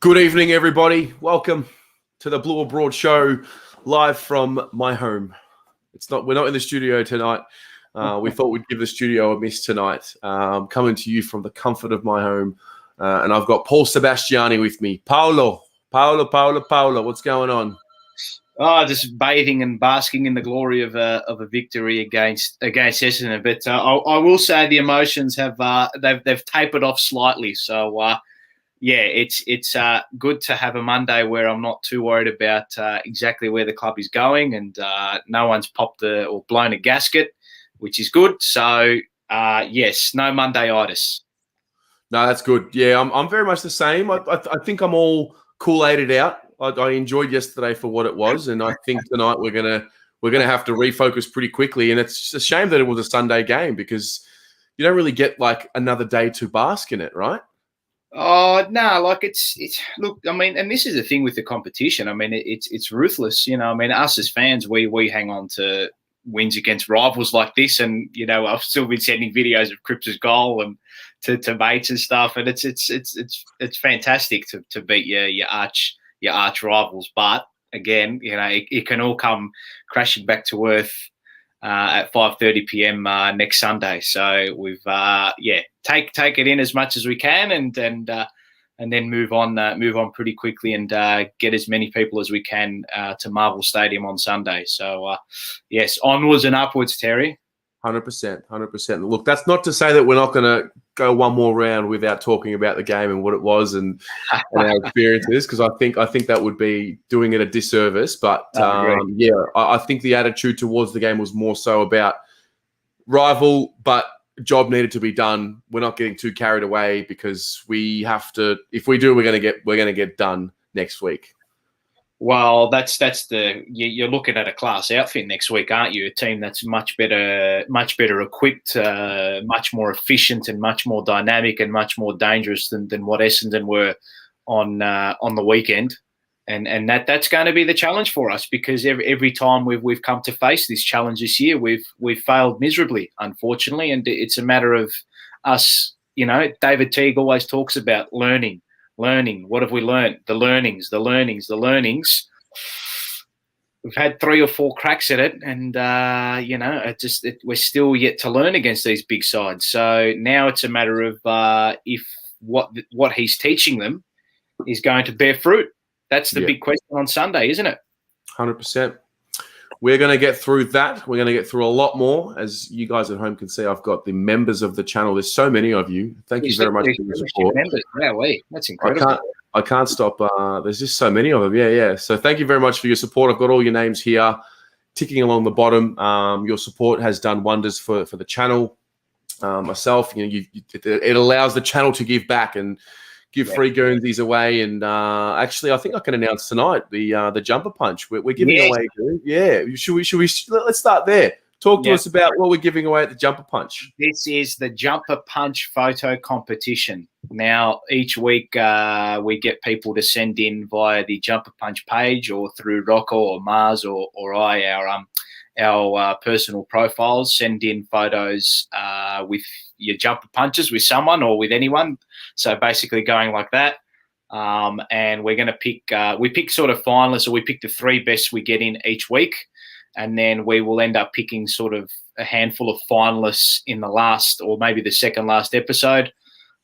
Good evening, everybody. Welcome to the Blue or Broad Show, live from my home. We're not in the studio tonight. We thought we'd give the studio a miss tonight. Coming to you from the comfort of my home, and I've got Paul Sebastiani with me. Paolo, what's going on? Oh, just bathing and basking in the glory of a victory against Essendon. But I will say the emotions have they've tapered off slightly. So it's good to have a Monday where I'm not too worried about exactly where the club is going, and no one's popped or blown a gasket, which is good. So yes, no Monday-itis. No, that's good. Yeah, I'm very much the same. I think I'm all Kool-Aided out. I enjoyed yesterday for what it was, and I think tonight we're gonna have to refocus pretty quickly. And it's a shame that it was a Sunday game because you don't really get like another day to bask in it, right? Oh no, like it's look. I mean, and this is the thing with the competition. I mean, it's ruthless. You know, I mean, us as fans, we hang on to wins against rivals like this, and you know, I've still been sending videos of Cripps' goal and to mates and stuff, and it's fantastic to beat your arch rivals. But again, you know, it can all come crashing back to earth at 5:30 p.m. Next Sunday. So we've take it in as much as we can, and then move on pretty quickly, and get as many people as we can to Marvel Stadium on Sunday. So yes, onwards and upwards, Terry. 100%. Look, that's not to say that we're not going to go one more round without talking about the game and what it was and our experiences, because I think that would be doing it a disservice. But I think the attitude towards the game was more so about rival, but job needed to be done. We're not getting too carried away because we have to. If we do, we're going to get done next week. Well, you're looking at a class outfit next week, aren't you? A team that's much better equipped, much more efficient, and much more dynamic, and much more dangerous than what Essendon were on the weekend. And that's going to be the challenge for us, because every time we've come to face this challenge this year, we've failed miserably, unfortunately. And it's a matter of us. You know, David Teague always talks about learning. What have we learned? The learnings. We've had 3 or 4 cracks at it, and we're still yet to learn against these big sides. So now it's a matter of if what he's teaching them is going to bear fruit. That's the big question on Sunday, isn't it? 100%. We're going to get through that. We're going to get through a lot more. As you guys at home can see, I've got the members of the channel. There's so many of you. Thank you very much for your support. That's incredible. I can't stop. There's just so many of them. Yeah. So thank you very much for your support. I've got all your names here ticking along the bottom. Your support has done wonders for the channel. Myself, it allows the channel to give back and give free Guernseys away, and actually, I think I can announce tonight the jumper punch. We're giving away. Yeah, should we? Let's start there. Talk to us about what we're giving away at the jumper punch. This is the jumper punch photo competition. Now, each week we get people to send in via the jumper punch page, or through Rocco or Mars or I, our personal profiles. Send in photos with your jumper punches with someone or with anyone. So basically going like that. And we're going to pick, we pick sort of finalists, or we pick the 3 best we get in each week. And then we will end up picking sort of a handful of finalists in the last, or maybe the second last episode.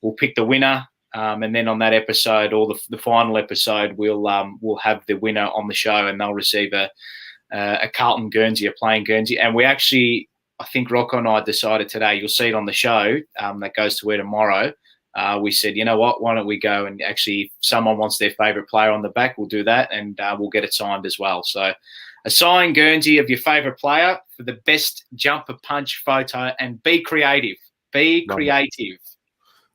We'll pick the winner. And then on that episode, or the final episode, we'll have the winner on the show, and they'll receive a Carlton Guernsey, a plain Guernsey. And we actually, I think Rocco and I decided today, you'll see it on the show that goes to air tomorrow. We said, you know what, why don't we go and actually, if someone wants their favourite player on the back, we'll do that, and we'll get it signed as well. So a signed Guernsey of your favourite player for the best jumper punch photo, and be creative. Be creative.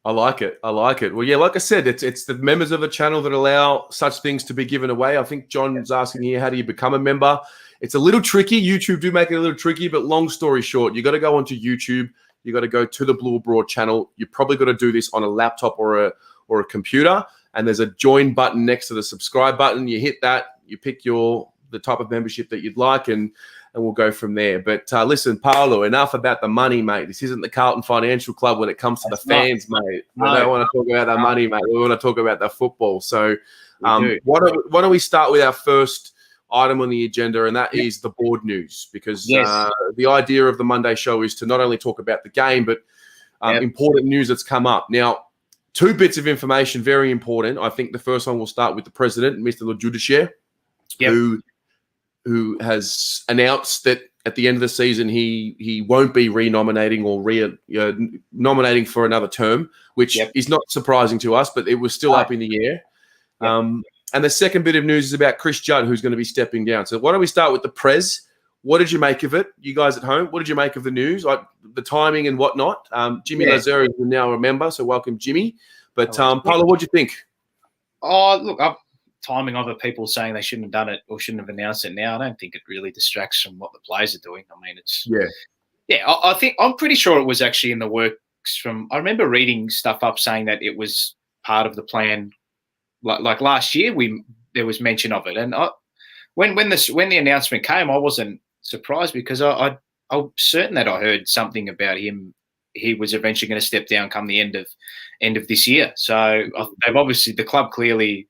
I like it. Well, yeah, like I said, it's the members of the channel that allow such things to be given away. I think John's asking here, how do you become a member? It's a little tricky. YouTube do make it a little tricky, but long story short, you got to go onto YouTube. You got to go to the Blue Broad channel. You probably got to do this on a laptop or a computer, and there's a join button next to the subscribe button. You hit that, you pick the type of membership that you'd like, and and we'll go from there. But listen, Paolo, enough about the money, mate. This isn't the Carlton Financial Club when it comes to the fans, mate. We don't want to talk about the money, mate. We want to talk about the football. So why don't we start with our first item on the agenda, and that is the board news, because the idea of the Monday show is to not only talk about the game, but important news that's come up. Now, two bits of information, very important. I think the first one will start with the president, Mr. Lejudichier, who has announced that at the end of the season he won't be renominating or nominating for another term, which is not surprising to us, but it was still up in the air. And the second bit of news is about Chris Judd, who's going to be stepping down. So why don't we start with the Prez? What did you make of it? You guys at home, what did you make of the news, like the timing and whatnot? Jimmy Lazaro is now a member, so welcome, Jimmy. But Paolo, what do you think? Oh, look, timing of it, people saying they shouldn't have done it or shouldn't have announced it now. I don't think it really distracts from what the players are doing. I mean, it's I think I'm pretty sure it was actually in the works. I remember reading stuff up saying that it was part of the plan. Like last year, there was mention of it, and when the announcement came, I wasn't surprised because I'm certain that I heard something about him. He was eventually going to step down come the end of this year. So they've obviously, the club clearly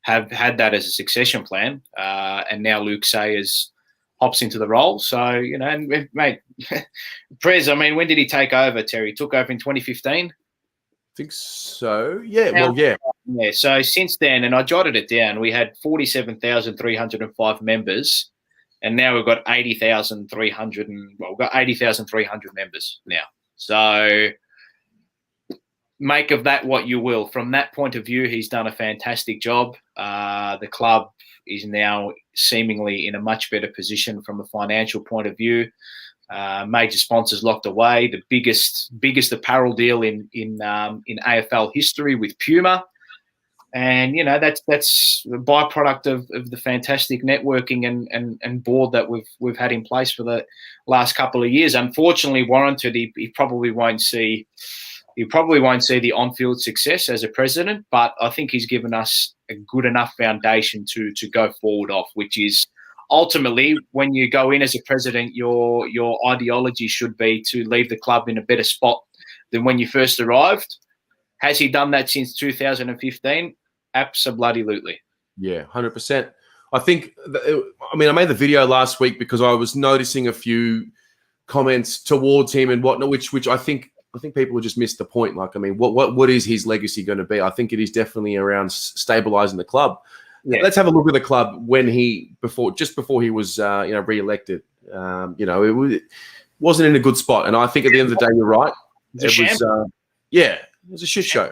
have had that as a succession plan, and now Luke Sayers hops into the role. So and mate, Prez. I mean, when did he take over? Terry took over in 2015. I think so. Yeah. Yeah. So since then, and I jotted it down, we had 47,305 members, and now we've got 80,300. We've got 80,300 members now. So make of that what you will. From that point of view, he's done a fantastic job. The club is now seemingly in a much better position from a financial point of view. Major sponsors locked away. The biggest apparel deal in AFL history with Puma, and that's the byproduct of the fantastic networking and board that we've had in place for the last couple of years. Unfortunately, warranted, he probably won't see the on-field success as a president, but I think he's given us a good enough foundation to go forward off, which is. Ultimately, when you go in as a president, your ideology should be to leave the club in a better spot than when you first arrived. Has he done that since 2015? Absolutely. Yeah, 100%. I think, I made the video last week because I was noticing a few comments towards him and whatnot, which I think people just missed the point. Like, what is his legacy going to be? I think it is definitely around stabilizing the club. Yeah. Let's have a look at the club when just before he was re-elected. It wasn't in a good spot, and I think at the end of the day, you're right. It was a shit show.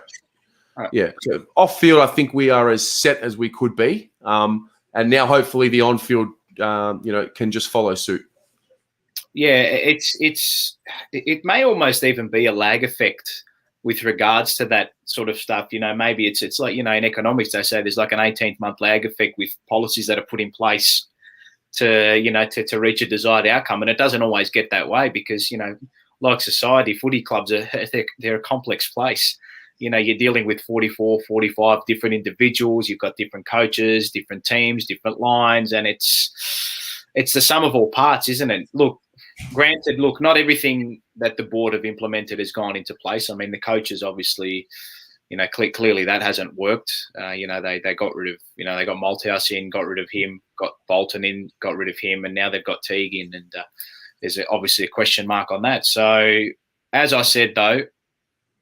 Right. Yeah, so off field, I think we are as set as we could be, and now hopefully the on field, can just follow suit. Yeah, it may almost even be a lag effect with regards to that sort of stuff. Maybe it's like, in economics, they say there's like an 18-month lag effect with policies that are put in place to reach a desired outcome. And it doesn't always get that way because, like society, footy clubs, they're a complex place. You're dealing with 44, 45 different individuals. You've got different coaches, different teams, different lines. And it's the sum of all parts, isn't it? Granted, not everything that the board have implemented has gone into place. The coaches obviously, clearly that hasn't worked. They got rid of, they got Malthouse in, got rid of him, got Bolton in, got rid of him, and now they've got Teague in, and there's obviously a question mark on that. So, as I said, though,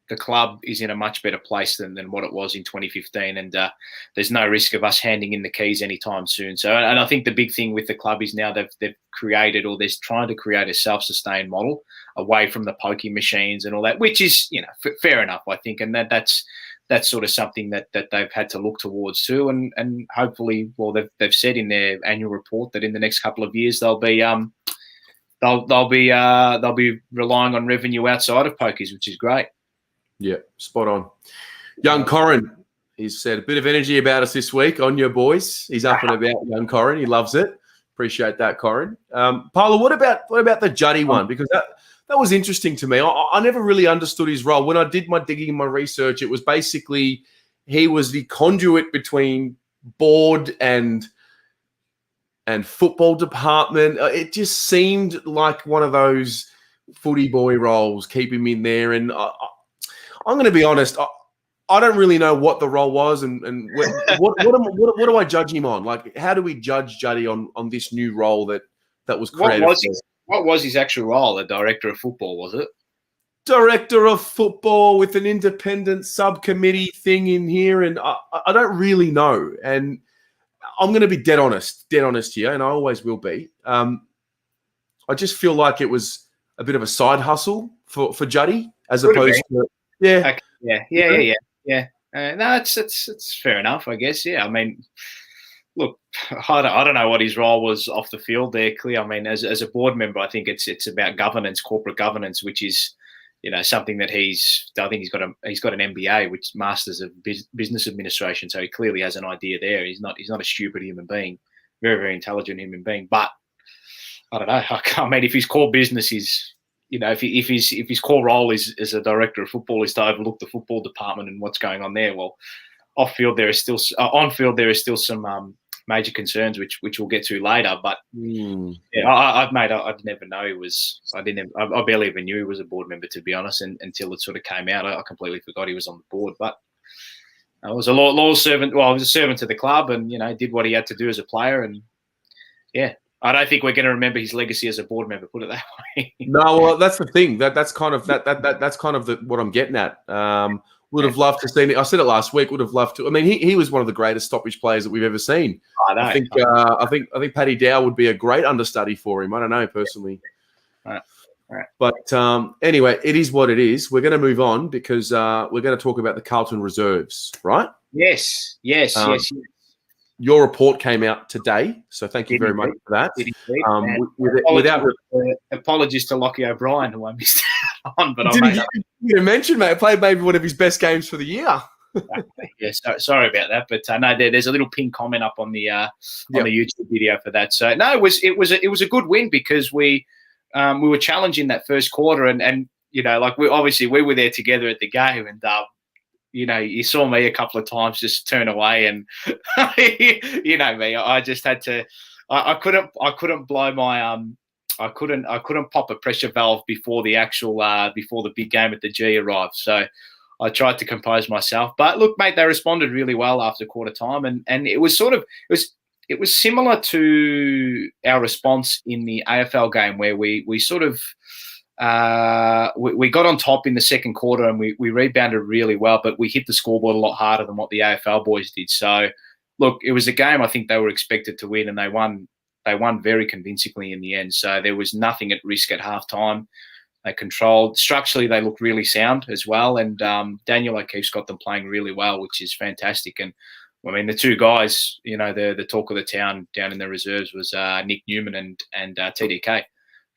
the club is in a much better place than what it was in 2015, and there's no risk of us handing in the keys anytime soon. So, and I think the big thing with the club is now they've created, or they're trying to create, a self-sustained model away from the pokey machines and all that, which is fair enough, I think, and that's sort of something that they've had to look towards too, and hopefully, well, they've said in their annual report that in the next couple of years they'll be relying on revenue outside of pokies, which is great. Yeah, spot on. Young Corin, he's said a bit of energy about us this week on your boys. He's up and about, young Corin. He loves it. Appreciate that, Corin. Paolo, what about the Juddy one? Because that was interesting to me. I never really understood his role. When I did my digging and my research, it was basically he was the conduit between board and and football department. It just seemed like one of those footy boy roles, keep him in there. And I'm going to be honest, I don't really know what the role was and what do I judge him on? Like, how do we judge Juddy on this new role that was created? What was his actual role? The director of football, was it? Director of football with an independent subcommittee thing in here, and I don't really know. And I'm going to be dead honest here, and I always will be. I just feel like it was a bit of a side hustle for Juddy, as opposed to yeah. No, it's fair enough, I guess. Yeah, I mean, look, I don't know what his role was off the field there. Clear. I mean, as a board member, I think it's about governance, corporate governance, which is, something that I think he's got an MBA, which Masters of Business Administration. So he clearly has an idea there. He's not a stupid human being, very, very intelligent human being. But I don't know. I mean, if his core business is, if his core role is as a director of football is to overlook the football department and what's going on there, well, on field there is still some major concerns which we'll get to later. But I'd never know he was. I barely even knew he was a board member, to be honest, until it sort of came out. I completely forgot he was on the board. But I was a loyal servant. Well, I was a servant to the club, and did what he had to do as a player. And I don't think we're going to remember his legacy as a board member. Put it that way. No, well, that's the thing. That's kind of what I'm getting at. Would have loved to see it. I said it last week. Would have loved to. I mean, he was one of the greatest stoppage players that we've ever seen. I think Paddy Dow would be a great understudy for him. I don't know personally. Right. But anyway, it is what it is. We're going to move on because we're going to talk about the Carlton reserves, right? Yes. Your report came out today, so thank you very much for that. Apologies to Lockie O'Brien, who I missed out on. But you mentioned, mate, played maybe one of his best games for the year. Sorry about that, but no, there's a little pin comment up on the YouTube video for that. So no, it was a good win because we were challenging that first quarter, and like we were there together at the game, and you saw me a couple of times just turn away, and me, I just had to. I couldn't blow my I couldn't pop a pressure valve before the actual before the big game at the G arrived. So I tried to compose myself. But look, mate, they responded really well after quarter time, and it was it was similar to our response in the AFL game where we sort of. We got on top in the second quarter and we rebounded really well, but we hit the scoreboard a lot harder than what the AFL boys did. So, look, it was a game I think they were expected to win, and they won very convincingly in the end. So there was nothing at risk at halftime. They controlled. Structurally, they looked really sound as well, and Daniel O'Keefe's got them playing really well, which is fantastic. And I mean, the two guys, the talk of the town down in the reserves was Nick Newman and TDK.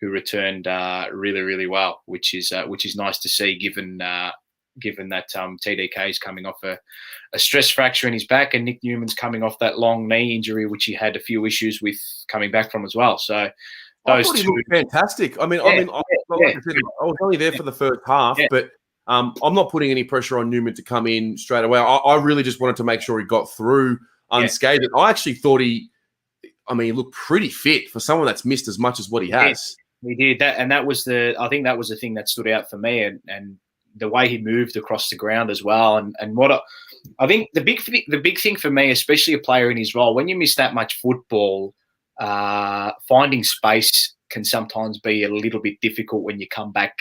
Who returned really, really well, which is nice to see, given that TDK is coming off a stress fracture in his back, and Nick Newman's coming off that long knee injury, which he had a few issues with coming back from as well. So those two looked fantastic. I was only there for the first half, but I'm not putting any pressure on Newman to come in straight away. I really just wanted to make sure he got through unscathed. Yeah. I actually thought he looked pretty fit for someone that's missed as much as what he has. He did that, and I think that was the thing that stood out for me, and the way he moved across the ground as well. And what I think the big thing for me, especially a player in his role, when you miss that much football, finding space can sometimes be a little bit difficult when you come back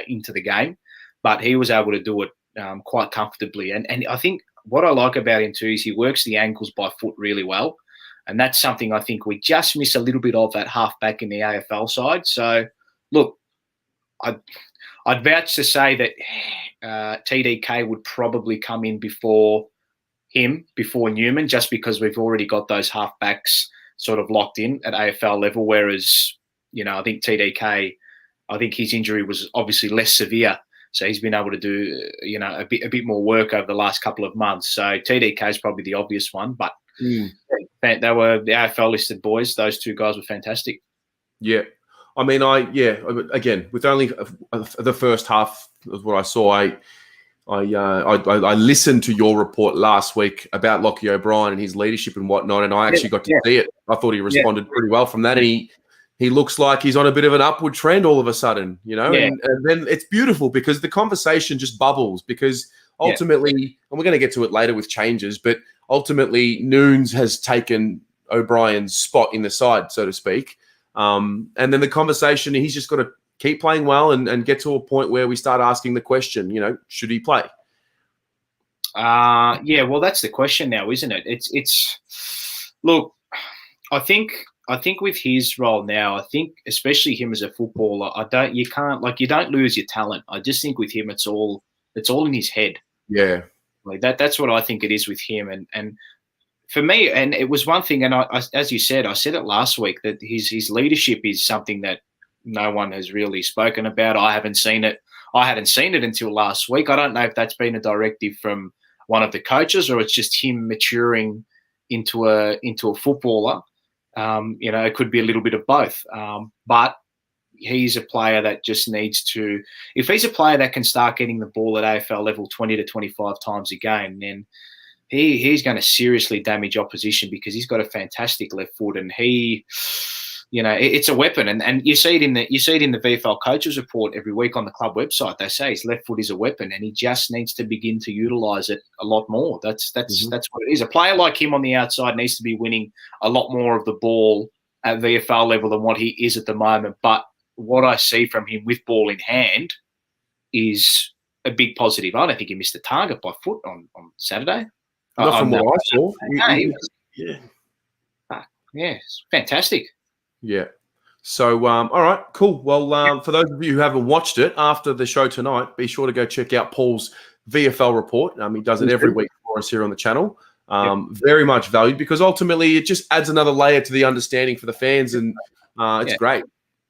into the game. But he was able to do it quite comfortably, and I think what I like about him too is he works the ankles by foot really well. And that's something I think we just miss a little bit of at halfback in the AFL side. So, look, I'd vouch to say that TDK would probably come in before Newman, just because we've already got those halfbacks sort of locked in at AFL level. Whereas, I think TDK, I think his injury was obviously less severe. So he's been able to do, a bit more work over the last couple of months. So TDK is probably the obvious one, but they were the AFL listed boys. Those two guys were fantastic. Yeah. Again, with only the first half of what I saw, I listened to your report last week about Lockie O'Brien and his leadership and whatnot, and I actually got to see it. I thought he responded pretty well from that, and he looks like he's on a bit of an upward trend all of a sudden, you know. And then it's beautiful because the conversation just bubbles because ultimately, and we're going to get to it later with changes, but ultimately Noons has taken O'Brien's spot in the side, so to speak. And then the conversation, he's just got to keep playing well and get to a point where we start asking the question, you know, should he play? Well, that's the question now, isn't it? It's look, I think with his role now, I think especially him as a footballer, you don't lose your talent. I just think with him, it's all in his head. Yeah. Like that's what I think it is with him. And for me, and it was one thing, and I as you said, I said it last week, that his leadership is something that no one has really spoken about. I hadn't seen it until last week. I don't know if that's been a directive from one of the coaches or it's just him maturing into a footballer. You know, it could be a little bit of both. But he's a player that just needs to, if he's a player that can start getting the ball at AFL level 20 to 25 times a game, then he's going to seriously damage opposition because he's got a fantastic left foot and it's a weapon. And you see it in the VFL coaches report every week on the club website. They say his left foot is a weapon and he just needs to begin to utilise it a lot more. That's what it is. A player like him on the outside needs to be winning a lot more of the ball at VFL level than what he is at the moment. But what I see from him with ball in hand is a big positive. I don't think he missed a target by foot on Saturday. Not from what I saw. It's fantastic. Yeah. So, all right, cool. Well, for those of you who haven't watched it after the show tonight, be sure to go check out Paul's VFL report. He does it every week for us here on the channel. Very much valued because ultimately it just adds another layer to the understanding for the fans, and it's great.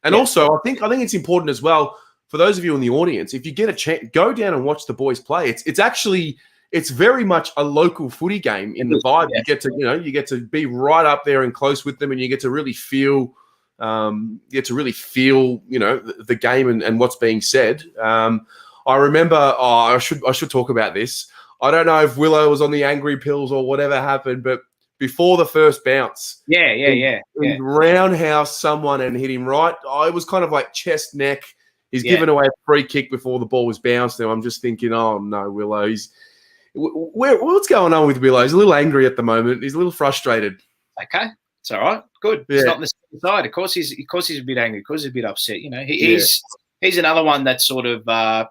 And also, I think it's important as well for those of you in the audience, if you get a chance, go down and watch the boys play. It's very much a local footy game in the vibe. You get to be right up there and close with them, and you get to really feel, the game and what's being said. I remember, I should talk about this. I don't know if Willow was on the angry pills or whatever happened, but before the first bounce, he roundhouse someone and hit him right. It was kind of like chest neck. He's given away a free kick before the ball was bounced. Now I'm just thinking, oh no, Willow, what's going on with Willow? He's a little angry at the moment. He's a little frustrated. Okay, it's all right. Good. Yeah. He's not on the same side. Of course, he's a bit angry. Of course, he's a bit upset. You know, he's another one that's sort of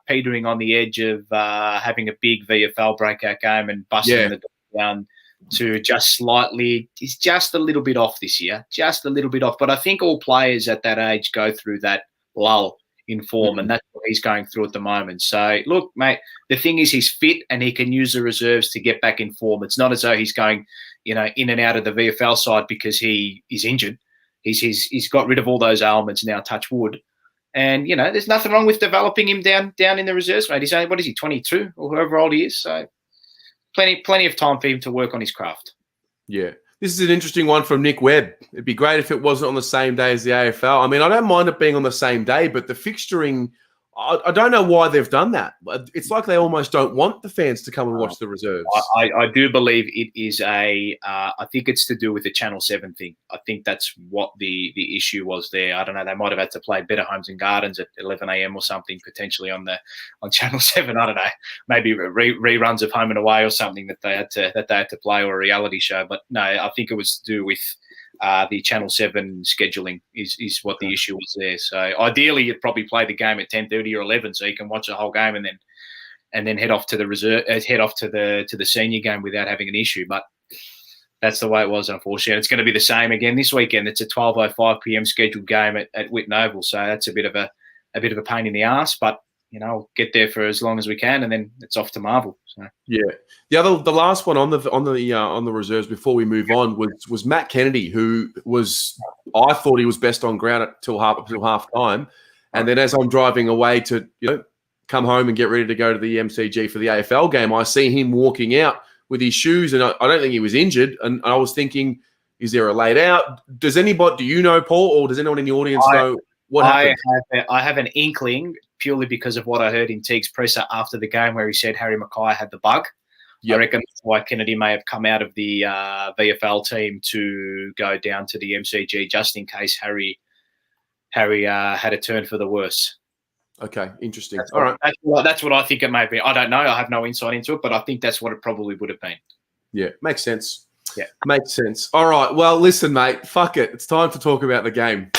petering on the edge of having a big VFL breakout game and busting the door down to just slightly. He's just a little bit off this year, just a little bit off. But I think all players at that age go through that lull in form, and that's what he's going through at the moment. So, look, mate, the thing is he's fit and he can use the reserves to get back in form. It's not as though he's going, in and out of the VFL side because he is injured. He's got rid of all those ailments now, touch wood. And, there's nothing wrong with developing him down in the reserves, mate. He's only, 22 or however old he is? So plenty of time for him to work on his craft. Yeah. This is an interesting one from Nick Webb. It'd be great if it wasn't on the same day as the AFL. I mean, I don't mind it being on the same day, but the fixturing, I don't know why they've done that. It's like they almost don't want the fans to come and watch the reserves. I do believe it is I think it's to do with the Channel 7 thing. I think that's what the issue was there. I don't know. They might have had to play Better Homes and Gardens at 11 a.m. or something, potentially on Channel 7. I don't know. Maybe reruns of Home and Away or something that they had to play, or a reality show. But no, I think it was to do with the Channel 7 scheduling is what the issue was there. So ideally, you'd probably play the game at 10:30 or 11, so you can watch the whole game and then head off to the reserve, head off to the senior game without having an issue. But that's the way it was, unfortunately. It's going to be the same again this weekend. It's a 12:05 p.m. scheduled game at Whitten Oval, so that's a bit of a pain in the ass. But we'll get there for as long as we can, and then it's off to Marvel. So. Yeah, the last one on the reserves before we move on was Matt Kennedy, who I thought he was best on ground until half time, and then as I'm driving away to come home and get ready to go to the MCG for the AFL game, I see him walking out with his shoes, and I don't think he was injured, and I was thinking, is there a laid out? Do you know, Paul, or does anyone in the audience know what happened? I have an inkling purely because of what I heard in Teague's presser after the game where he said Harry Mackay had the bug. Yep. I reckon that's why Kennedy may have come out of the VFL team to go down to the MCG just in case Harry had a turn for the worse. Okay, interesting. All right. That's what I think it may be. I don't know. I have no insight into it, but I think that's what it probably would have been. Yeah, makes sense. Yeah. Makes sense. All right. Well, listen, mate. Fuck it. It's time to talk about the game.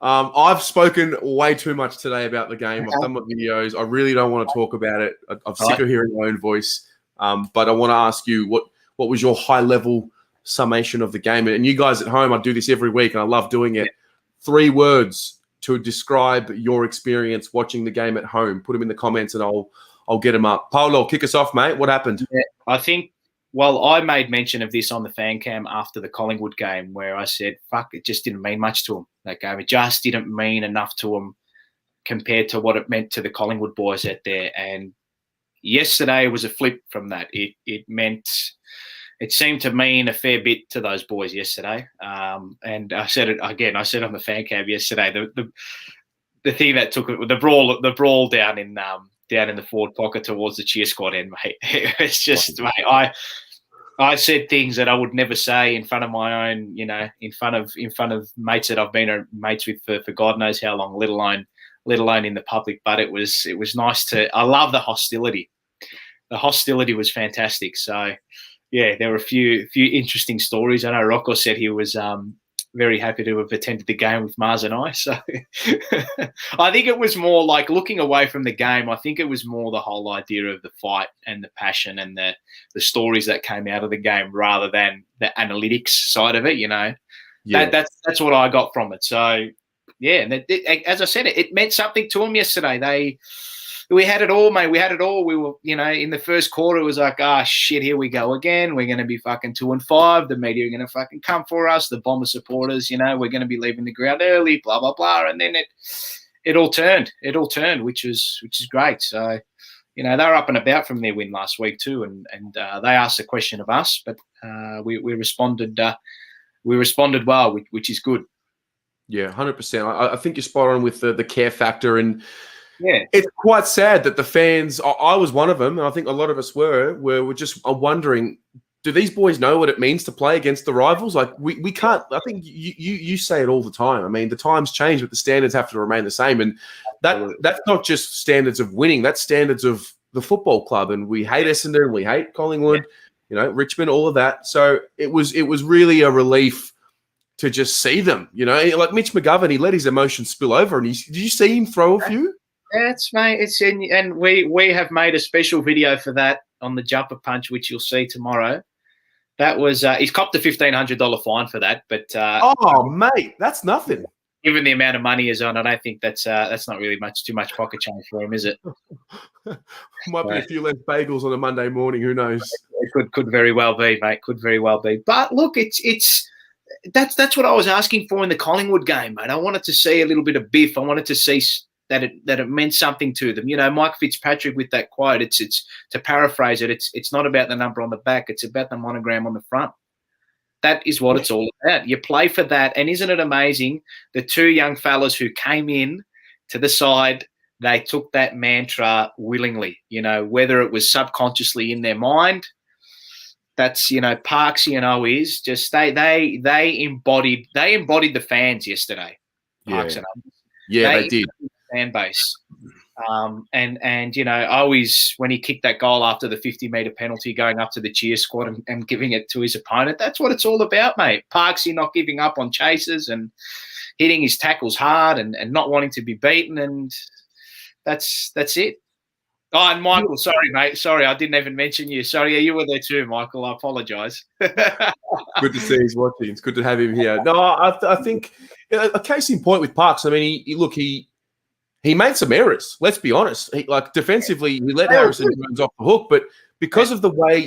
I've spoken way too much today about the game. I've done my videos. I really don't want to talk about it. I'm sick of hearing my own voice. But I want to ask you, what was your high-level summation of the game? And you guys at home, I do this every week, and I love doing it. 3 words to describe your experience watching the game at home. Put them in the comments, and I'll get them up. Paolo, kick us off, mate. What happened? Yeah, I think, well, I made mention of this on the fan cam after the Collingwood game where I said, fuck, it just didn't mean much to them, that game. It just didn't mean enough to them compared to what it meant to the Collingwood boys out there. And yesterday was a flip from that. It seemed to mean a fair bit to those boys yesterday. And I said it again. I said on the fan cam yesterday, the thing that took it, the brawl down in the forward pocket towards the cheer squad end, mate. It's just, mate, I said things that I would never say in front of my own, in front of mates that I've been mates with for God knows how long, let alone in the public. But it was nice to. I love the hostility. The hostility was fantastic. So. Yeah, there were a few interesting stories. I know Rocco said he was very happy to have attended the game with Mars and I. So I think it was more like looking away from the game. I think it was more the whole idea of the fight and the passion and the stories that came out of the game rather than the analytics side of it. Yeah. That's what I got from it. So yeah, and as I said, it meant something to them yesterday. We had it all, mate. We had it all. We were, in the first quarter, it was like, shit, here we go again. We're going to be fucking 2-5. The media are going to fucking come for us. The Bomber supporters, we're going to be leaving the ground early, blah, blah, blah. And then it all turned. It all turned, which is great. So, they were up and about from their win last week too. And they asked a question of us, but we responded. We responded well, which is good. Yeah, 100%. I think you're spot on with the care factor. And yeah, it's quite sad that the fans, I was one of them, and I think a lot of us were just wondering, do these boys know what it means to play against the rivals? Like, we can't, I think you say it all the time. I mean, the times change, but the standards have to remain the same. And that's not just standards of winning, that's standards of the football club. And we hate Essendon, we hate Collingwood, Richmond, all of that. So it was really a relief to just see them, like Mitch McGovern, he let his emotions spill over. And did you see him throw a few? That's mate. It's in, and we have made a special video for that on the jumper punch, which you'll see tomorrow. That was he's copped a $1,500 fine for that, but mate, that's nothing. Given the amount of money he's on, I don't think that's not really too much pocket change for him, is it? Might be a few less bagels on a Monday morning. Who knows? It could very well be, mate. Could very well be. But look, that's what I was asking for in the Collingwood game, mate. I wanted to see a little bit of biff. I wanted to see that it meant something to them. Mike Fitzpatrick with that quote, it's to paraphrase it, it's not about the number on the back, it's about the monogram on the front. That is what it's all about. You play for that. And isn't it amazing? The 2 young fellas who came in to the side, they took that mantra willingly, whether it was subconsciously in their mind. That's, Parksy and Owies, just they embodied the fans yesterday. Parks and Owies. Yeah, they did. Fan base. And always when he kicked that goal after the 50-metre penalty, going up to the cheer squad and giving it to his opponent, that's what it's all about, mate. Parksy not giving up on chases and hitting his tackles hard and not wanting to be beaten, and that's it. Oh, and Michael, sorry, mate. Sorry, I didn't even mention you. Sorry, you were there too, Michael. I apologise. Good to see he's watching. It's good to have him here. No, I think a case in point with Parks. I mean, he made some errors. Let's be honest. Defensively, he let Harrison Jones off the hook, but because of the way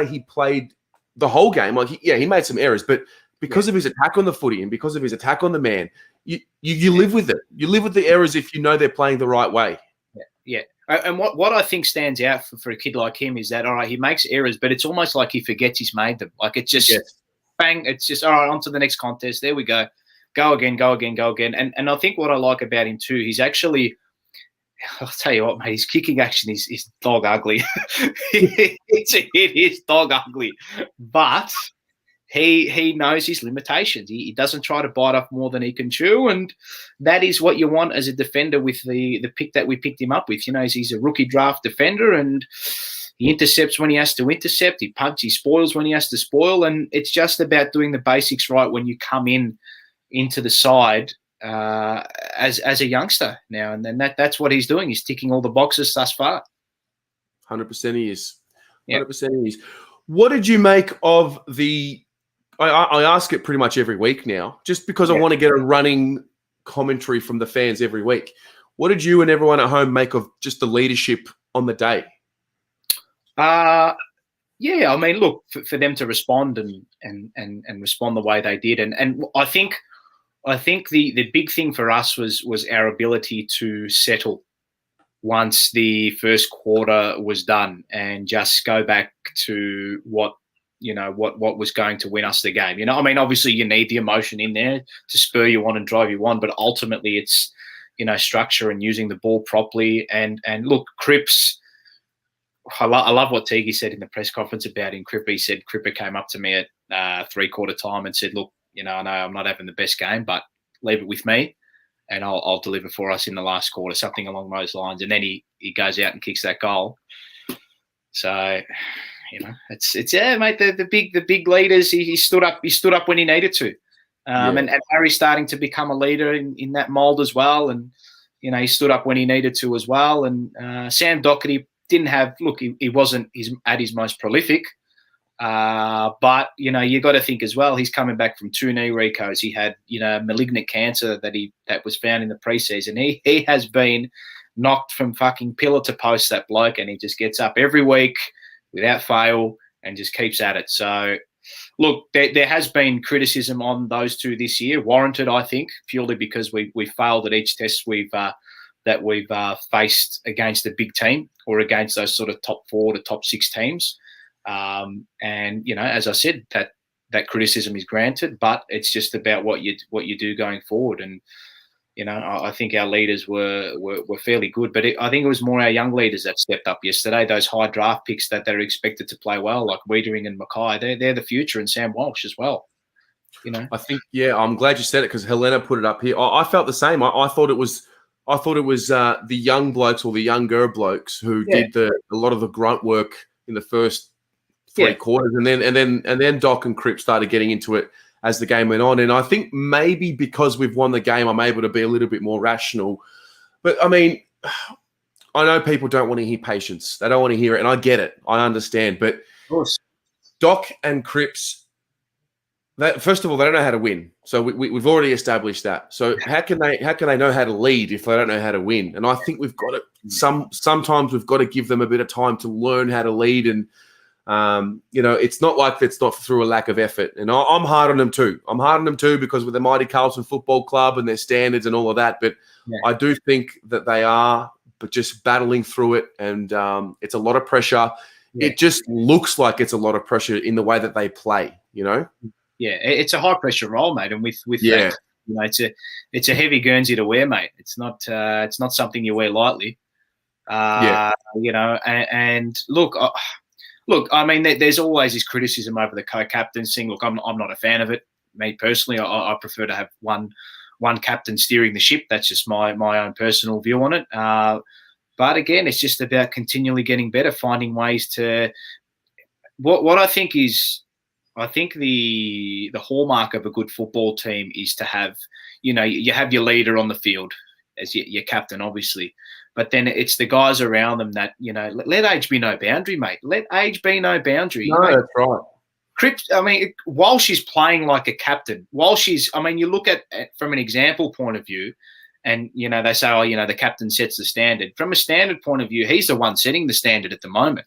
he played the whole game, he made some errors. But because of his attack on the footy and because of his attack on the man, you live with it. You live with the errors if you know they're playing the right way. Yeah. And what I think stands out for a kid like him is that, all right, he makes errors, but it's almost like he forgets he's made them. Like it's just bang, it's just, all right, on to the next contest. There we go. go again, go again, go again. And I think what I like about him too, he's actually, I'll tell you what, mate, his kicking action is dog ugly. It is dog ugly. But he knows his limitations. He doesn't try to bite off more than he can chew, and that is what you want as a defender with the pick that we picked him up with. You know, he's a rookie draft defender, and he intercepts when he has to intercept. He spoils when he has to spoil, and it's just about doing the basics right when you come into the side as a youngster now, and then that's what he's doing. He's ticking all the boxes thus far. 100% he is. 100% he is. What did you make of the? I ask it pretty much every week now, just because I want to get a running commentary from the fans every week. What did you and everyone at home make of just the leadership on the day? I mean, look, for them to respond and respond the way they did, and I think the big thing for us was our ability to settle once the first quarter was done and just go back to what was going to win us the game. You know, I mean, obviously you need the emotion in there to spur you on and drive you on, but ultimately it's, structure and using the ball properly. And look, Cripps, I love what Teague said in the press conference about him. He said Cripper came up to me at 3/4 time and said, look, I know I'm not having the best game, but leave it with me and I'll deliver for us in the last quarter, something along those lines. And then he goes out and kicks that goal. So, it's mate. The big leaders. He stood up. He stood up when he needed to, and Harry's starting to become a leader in that mold as well. And he stood up when he needed to as well. And Sam Doherty didn't have. Look, he wasn't at his most prolific, but you got to think as well. He's coming back from 2 knee recos. He had malignant cancer that was found in the preseason. He has been knocked from fucking pillar to post, that bloke, and he just gets up every week without fail and just keeps at it. So, look, there has been criticism on those two this year, warranted, I think, purely because we failed at each test we've faced against a big team or against those sort of top 4 to top 6 teams. And as I said, that criticism is granted, but it's just about what you do going forward. And I think our leaders were fairly good, but I think it was more our young leaders that stepped up yesterday. Those high draft picks that they're expected to play well, like Wiedering and Mackay, they're the future, and Sam Walsh as well. I think, I'm glad you said it because Helena put it up here. I felt the same. I thought it was the young blokes or the younger blokes who did a lot of the grunt work in the first 3 quarters, and then Doc and Cripps started getting into it as the game went on. And I think maybe because we've won the game, I'm able to be a little bit more rational. But, I mean, I know people don't want to hear patience. They don't want to hear it, and I get it. I understand. But Doc and Cripps, first of all, they don't know how to win. So we've already established that. So how can they know how to lead if they don't know how to win? And I think we've got to sometimes we've got to give them a bit of time to learn how to lead. And it's not like it's not through a lack of effort. And I'm hard on them too. I'm hard on them too because with the mighty Carlton Football Club and their standards and all of that. But I do think that they are just battling through it. And it's a lot of pressure. Yeah. It just looks like it's a lot of pressure in the way that they play, Yeah, it's a high pressure role, mate. And with that, it's a heavy Guernsey to wear, mate. It's not something you wear lightly. And look, I mean, there's always this criticism over the co-captaincy. Look, I'm not a fan of it. Me personally, I prefer to have one captain steering the ship. That's just my own personal view on it. But again, it's just about continually getting better, finding ways to. What I think is, the hallmark of a good football team is to have, you have your leader on the field as your captain, obviously. But then it's the guys around them that, let age be no boundary, mate. Let age be no boundary. No, mate. That's right. Cripps, I mean, while she's playing like a captain, you look at from an example point of view, and, they say, the captain sets the standard. From a standard point of view, he's the one setting the standard at the moment.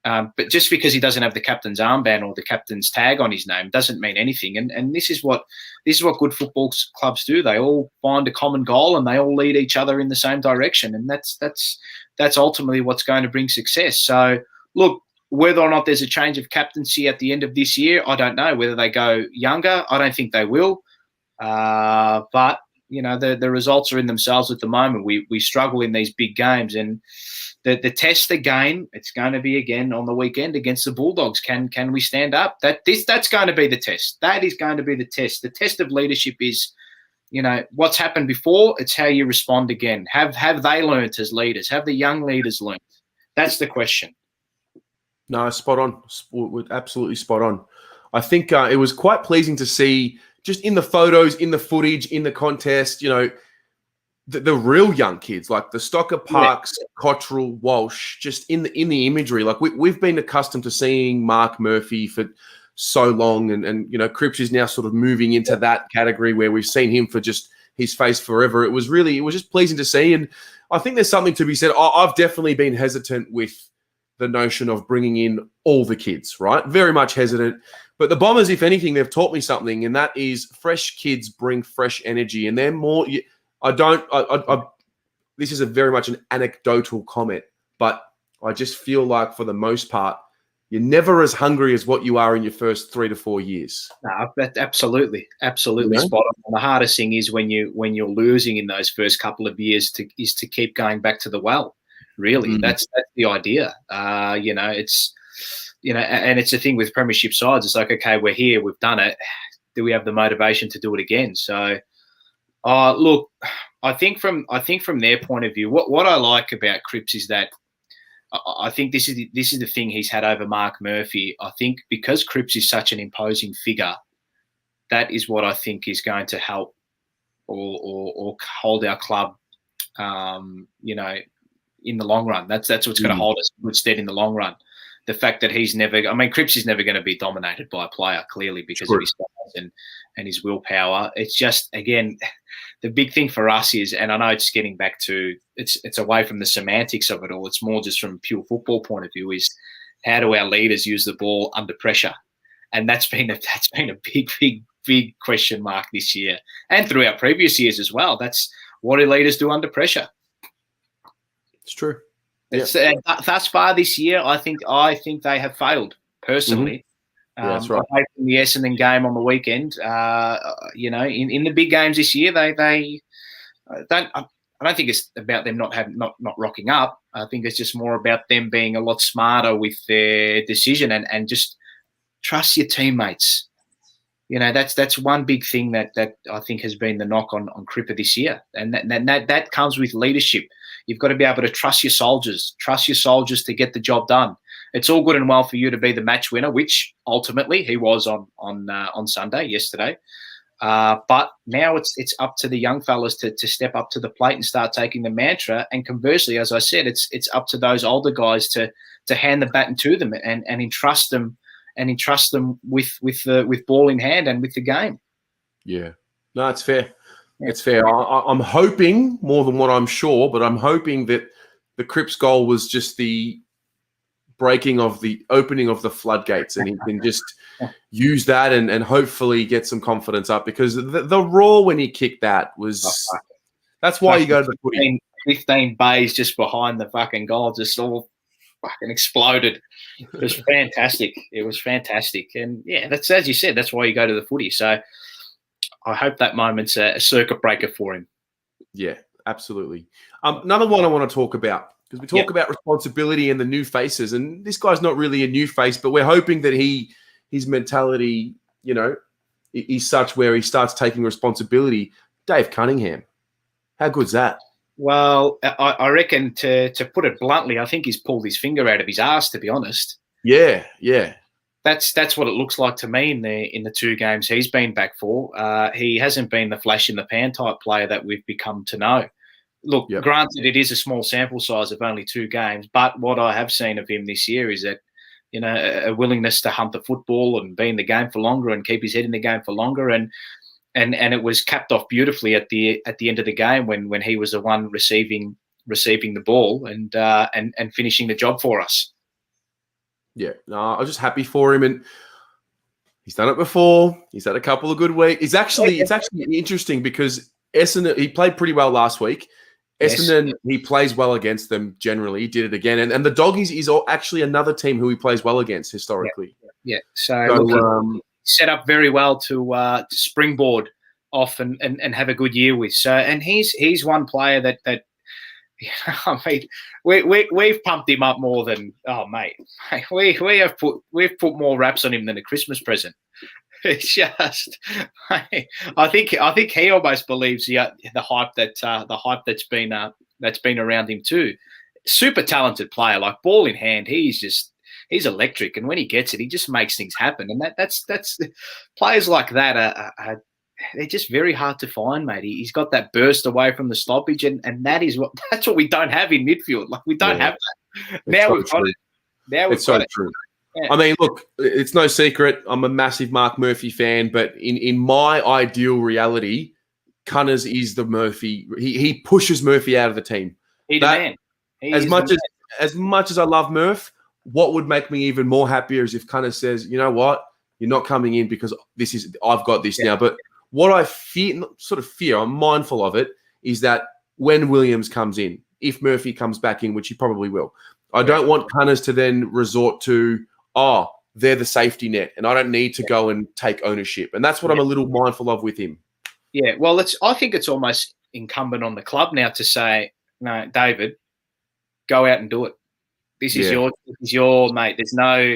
But just because he doesn't have the captain's armband or the captain's tag on his name doesn't mean anything. And this is what good football clubs do. They all find a common goal and they all lead each other in the same direction. And that's ultimately what's going to bring success. So, look, whether or not there's a change of captaincy at the end of this year, I don't know. Whether they go younger, I don't think they will. But the results are in themselves at the moment. We struggle in these big games, and the test again. It's going to be again on the weekend against the Bulldogs. Can we stand up? That's going to be the test. That is going to be the test. The test of leadership is, what's happened before. It's how you respond again. Have they learnt as leaders? Have the young leaders learnt? That's the question. No, spot on. Absolutely spot on. I think it was quite pleasing to see, just in the photos, in the footage, in the contest, the real young kids, like the Stocker Parks, Cottrell, Walsh, just in the imagery. Like we've been accustomed to seeing Mark Murphy for so long, and Cripps is now sort of moving into that category where we've seen him for just his face forever. It was just pleasing to see, and I think there's something to be said. I've definitely been hesitant with the notion of bringing in all the kids, right? Very much hesitant. But the Bombers, if anything, they've taught me something, and that is fresh kids bring fresh energy, and they're more. This is very much an anecdotal comment, but I just feel like for the most part, you're never as hungry as what you are in your first 3 to 4 years. No, absolutely spot on. And the hardest thing is when you're losing in those first couple of years is to keep going back to the well. Really, that's the idea. It's and it's a thing with premiership sides. It's like, okay, we're here, we've done it. Do we have the motivation to do it again? So. Look, I think from their point of view, what I like about Cripps is that I think this is the thing he's had over Mark Murphy. I think because Cripps is such an imposing figure, that is what I think is going to help or hold our club, in the long run. That's what's going to hold us in good stead in the long run. The fact that Cripps is never going to be dominated by a player, clearly, because of his size and his willpower. It's just, again, the big thing for us is, and I know it's getting back to, it's away from the semantics of it all. It's more just from a pure football point of view, is how do our leaders use the ball under pressure? And that's been a big question mark this year, and throughout previous years as well. That's what do leaders do under pressure? It's true. Thus far this year, I think they have failed personally. That's right. Away from the Essendon game on the weekend, in the big games this year, they don't. I don't think it's about them not rocking up. I think it's just more about them being a lot smarter with their decision and just trust your teammates. That's one big thing that I think has been the knock on Cripper this year, and that comes with leadership. You've got to be able to trust your soldiers to get the job done. It's all good and well for you to be the match winner, which ultimately he was on Sunday, yesterday. But now it's up to the young fellas to step up to the plate and start taking the mantra. And conversely, as I said, it's up to those older guys to hand the baton to them and entrust them with ball in hand and with the game. Yeah, no, it's fair. It's fair. I'm hoping more than what I'm sure, but I'm hoping that the Cripps goal was just the opening of the floodgates, and he can just use that and hopefully get some confidence up, because the roar when he kicked that was that's why you go to the footy. 15 bays just behind the fucking goal, just all fucking exploded. It was fantastic. And yeah, that's, as you said, that's why you go to the footy. So I hope that moment's a circuit breaker for him. Yeah, absolutely. Another one I want to talk about, because we talk about responsibility and the new faces, and this guy's not really a new face, but we're hoping that his mentality, is such where he starts taking responsibility. Dave Cunningham, how good's that? Well, I reckon, to put it bluntly, I think he's pulled his finger out of his ass, to be honest. Yeah. That's what it looks like to me in the 2 games he's been back for. He hasn't been the flash in the pan type player that we've become to know. Look, Granted, it is a small sample size of only 2 games, but what I have seen of him this year is that, a willingness to hunt the football and be in the game for longer and keep his head in the game for longer. And it was capped off beautifully at the end of the game when he was the one receiving the ball and finishing the job for us. Yeah, no, I was just happy for him, and he's done it before. He's had a couple of good weeks. It's actually interesting because Essendon, he played pretty well last week. Essendon, he plays well against them generally. He did it again, and the Doggies is actually another team who he plays well against historically. Yeah. So set up very well to springboard off and have a good year with. So, and he's one player that I mean, we've pumped him up more than mate. We've put more raps on him than a Christmas present. It's just, I think he almost believes the hype that's been around him too. Super talented player, like ball in hand. He's electric, and when he gets it, he just makes things happen. And that's players like that are they're just very hard to find, mate. He's got that burst away from the stoppage, and that's what we don't have in midfield. Like, we don't have that. Now we've got it. Now we've got it. True. Yeah. I mean, look, it's no secret. I'm a massive Mark Murphy fan, but in my ideal reality, Cunners is the Murphy. He pushes Murphy out of the team. He's the man. As much as I love Murph, what would make me even more happier is if Cunners says, you know what, you're not coming in because I've got this now. But what I fear, I'm mindful of it, is that when Williams comes in, if Murphy comes back in, which he probably will, I don't want Cunners to then resort to, they're the safety net, and I don't need to go and take ownership. And that's what I'm a little mindful of with him. Yeah, well, I think it's almost incumbent on the club now to say, no, David, go out and do it. This is your mate. There's no,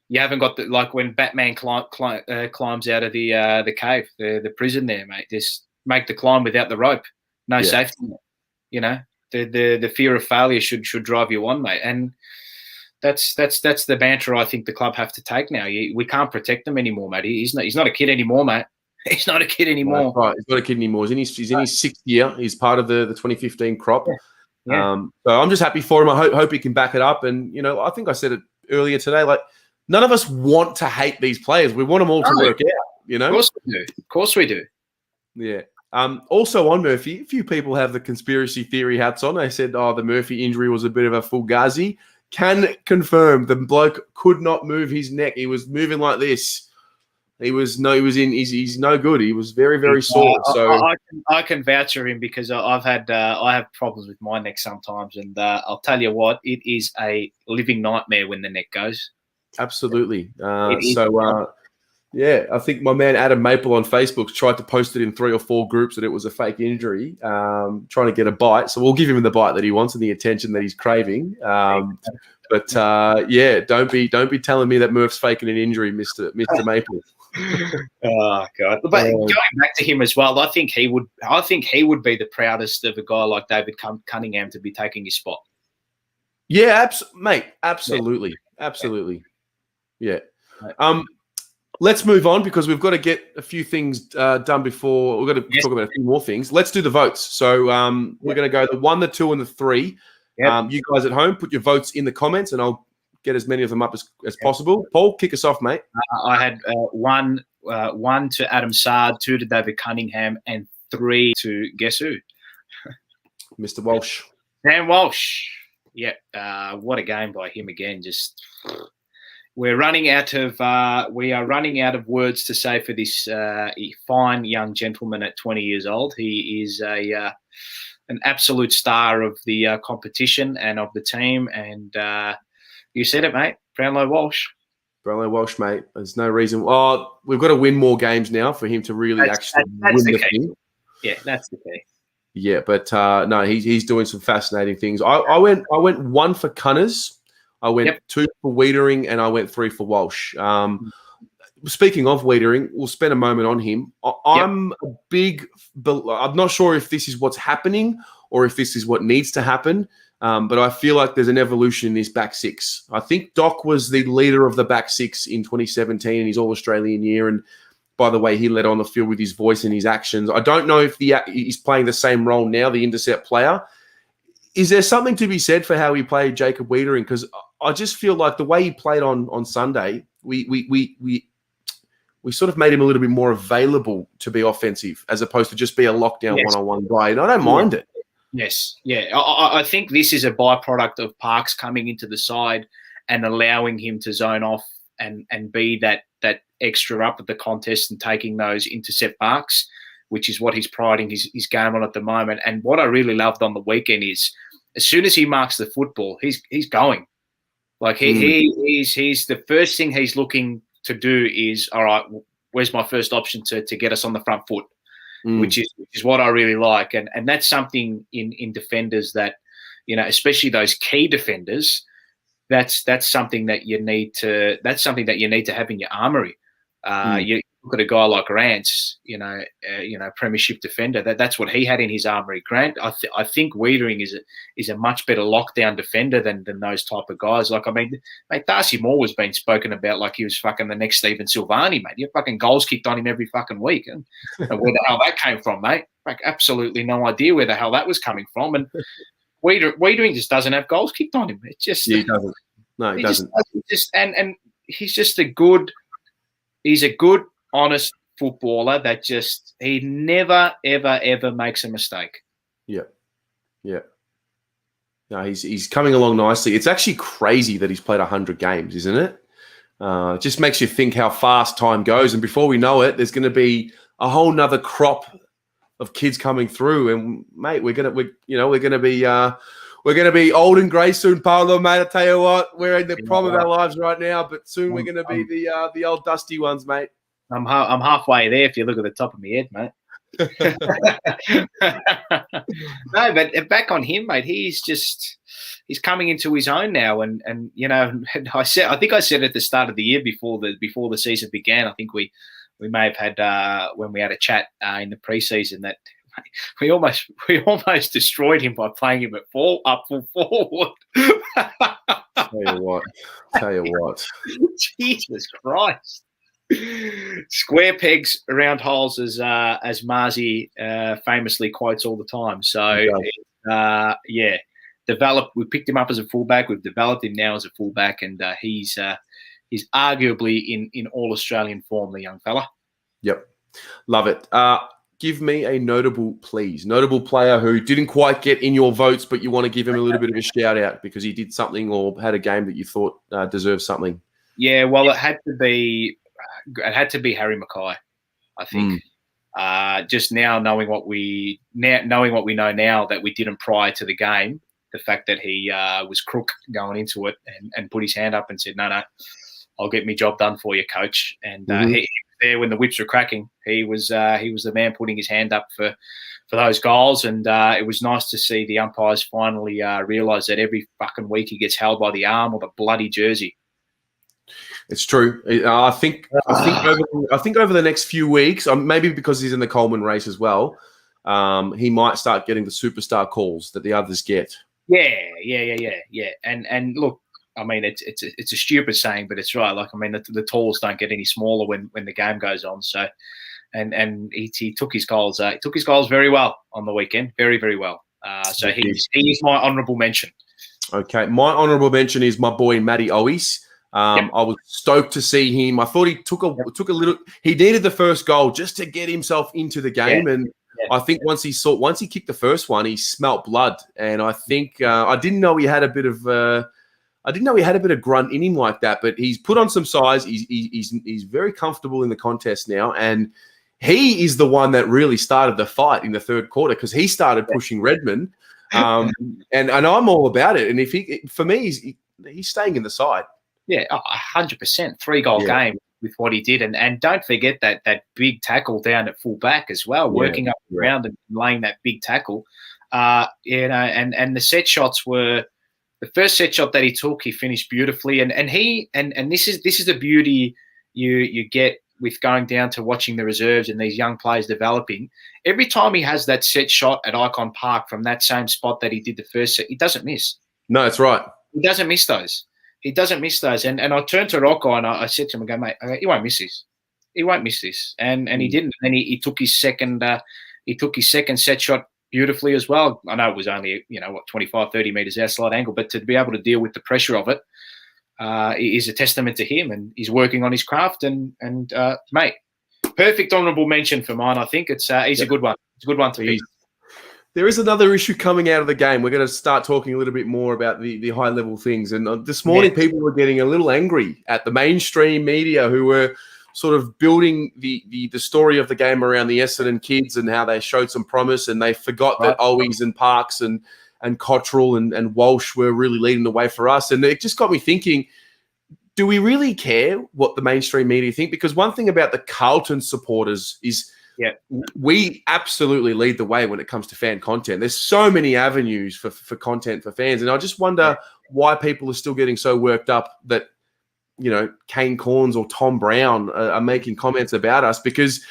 you haven't got like when Batman climbs out of the cave, the prison there, mate. Just make the climb without the rope. No safety net. You know, the fear of failure should drive you on, mate. And that's the banter I think the club have to take now. We can't protect him anymore, mate. He's not a kid anymore, mate. He's not a kid anymore. Right. He's not a kid anymore. He's in his sixth year. He's part of the 2015 crop. Yeah. So I'm just happy for him. I hope he can back it up. And, you know, I think I said it earlier today, like, none of us want to hate these players. We want them all to work out, you know? Of course we do. Yeah. Also on Murphy, a few people have the conspiracy theory hats on. They said, the Murphy injury was a bit of a fugazi. Can confirm the bloke could not move his neck. He was moving like this. He's no good. He was very, very sore. So I can vouch for him because I have problems with my neck sometimes, and I'll tell you what, it is a living nightmare when the neck goes. Absolutely. I think my man Adam Maple on Facebook tried to post it in 3 or 4 groups that it was a fake injury, trying to get a bite. So we'll give him the bite that he wants and the attention that he's craving. But don't be telling me that Murph's faking an injury, Mr. Maple. Oh God! But going back to him as well, I think he would be the proudest of a guy like David Cunningham to be taking his spot. Yeah, mate, absolutely, absolutely. Yeah. Let's move on because we've got to get a few things done before we've got to talk about a few more things. Let's do the votes. So we're going to go the 1, the 2, and the 3. Yep. You guys at home, put your votes in the comments, and I'll get as many of them up as possible. Paul, kick us off, mate. I had 1 to Adam Sard, 2 to David Cunningham, and 3 to guess who? Mr. Walsh. Sam Walsh. Yeah. What a game by him again. Just we are running out of words to say for this fine young gentleman at 20 years old. He is an absolute star of the competition and of the team, and you said it, mate. Brownlow Walsh. Brownlow Walsh, mate. There's no reason. We've got to win more games now for him to really win the thing. Yeah, that's the key. Yeah, but no, he's doing some fascinating things. I went 1 for Cunners. I went 2 for Wiedering, and I went 3 for Walsh. Speaking of Wiedering, we'll spend a moment on him. I'm not sure if this is what's happening or if this is what needs to happen. But I feel like there's an evolution in this back 6. I think Doc was the leader of the back 6 in 2017 in his All-Australian year. And by the way, he led on the field with his voice and his actions. I don't know if he's playing the same role now, the intercept player. Is there something to be said for how he played Jacob Wiedering? Because I just feel like the way he played on Sunday, we sort of made him a little bit more available to be offensive as opposed to just be a lockdown one-on-one guy. And I don't mind it. Yes, yeah. I think this is a byproduct of Parks coming into the side and allowing him to zone off and be that extra up at the contest and taking those intercept marks, which is what he's priding his game on at the moment. And what I really loved on the weekend is as soon as he marks the football, he's going. Like he's the first thing he's looking to do is, all right, where's my first option to get us on the front foot? which is what I really like, and that's something in defenders that, especially those key defenders. That's something that you need to have in your armory. You look at a guy like Grant, premiership defender. That's what he had in his armory. Grant, I think Wiedering is a much better lockdown defender than those type of guys. Like, I mean, mate, Darcy Moore was being spoken about like he was fucking the next Stephen Silvani, mate. You have fucking goals kicked on him every fucking week, and where the hell that came from, mate? Like, absolutely no idea where the hell that was coming from. And Wiedering just doesn't have goals kicked on him. It just he doesn't. No, he doesn't. And he's just he's a good, honest footballer that he never, ever, ever makes a mistake. Yeah. No, he's coming along nicely. It's actually crazy that he's played 100 games, isn't it? It just makes you think how fast time goes, and before we know it, there's going to be a whole nother crop of kids coming through. And mate, we're gonna be old and grey soon, Paolo, mate. I tell you what, we're in the prime of our lives right now, but soon we're going to be the old dusty ones, mate. I'm halfway there if you look at the top of my head, mate. No, but back on him, mate. He's coming into his own now, and I think I said at the start of the year before the season began. I think we may have had when we had a chat in the preseason that we almost destroyed him by playing him at full forward. Tell you what. Jesus Christ. Square pegs around holes, as Marzi famously quotes all the time. So we picked him up as a fullback. We've developed him now as a fullback, and he's arguably in all Australian form, the young fella. Yep, love it. Give me a notable player who didn't quite get in your votes, but you want to give him a little bit of a shout out because he did something or had a game that you thought deserved something. Yeah, well, it had to be Harry Mackay, I think. Just now knowing what we know now that we didn't prior to the game, the fact that he was crook going into it and put his hand up and said, no, I'll get my job done for you, coach. And he there when the whips were cracking. He was the man putting his hand up for those goals, and it was nice to see the umpires finally realise that every fucking week he gets held by the arm or the bloody jersey. It's true. I think over the next few weeks, maybe because he's in the Coleman race as well, he might start getting the superstar calls that the others get. Yeah. And look, I mean, it's a stupid saying, but it's right. Like, I mean, the talls don't get any smaller when the game goes on. So, and he took his goals. He took his goals very well on the weekend, very, very well. So he is my honourable mention. Okay, my honourable mention is my boy Matty Owies. I was stoked to see him. I thought he took a little. He needed the first goal just to get himself into the game, and I think once he kicked the first one, he smelt blood. And I think I didn't know he had a bit of grunt in him like that, but he's put on some size. He's very comfortable in the contest now, and he is the one that really started the fight in the third quarter because he started pushing Redmond, and I'm all about it. And if he's staying in the side. Yeah, 100%. 3-goal game with what he did. And don't forget that big tackle down at full back as well, working up the ground and laying that big tackle. And the set shots were the first set shot that he took, he finished beautifully. And this is the beauty you get with going down to watching the reserves and these young players developing. Every time he has that set shot at Icon Park from that same spot that he did the first set, he doesn't miss. No, that's right. He doesn't miss those. And I turned to Rocco and I said to him, mate, he won't miss this. He won't miss this. And he didn't. And he took his second set shot beautifully as well. I know it was only, 25, 30 metres outside angle, but to be able to deal with the pressure of it is a testament to him, and he's working on his craft. And mate, perfect honourable mention for mine. I think he's a good one. It's a good one to be. There is another issue coming out of the game. We're going to start talking a little bit more about the high-level things. And this morning, people were getting a little angry at the mainstream media who were sort of building the story of the game around the Essendon kids and how they showed some promise, and they forgot that Owies and Parks and Cottrell and Walsh were really leading the way for us. And it just got me thinking, do we really care what the mainstream media think? Because one thing about the Carlton supporters is Yeah. We absolutely lead the way when it comes to fan content. There's so many avenues for content for fans. And I just wonder why people are still getting so worked up that, Kane Corns or Tom Brown are making comments about us, because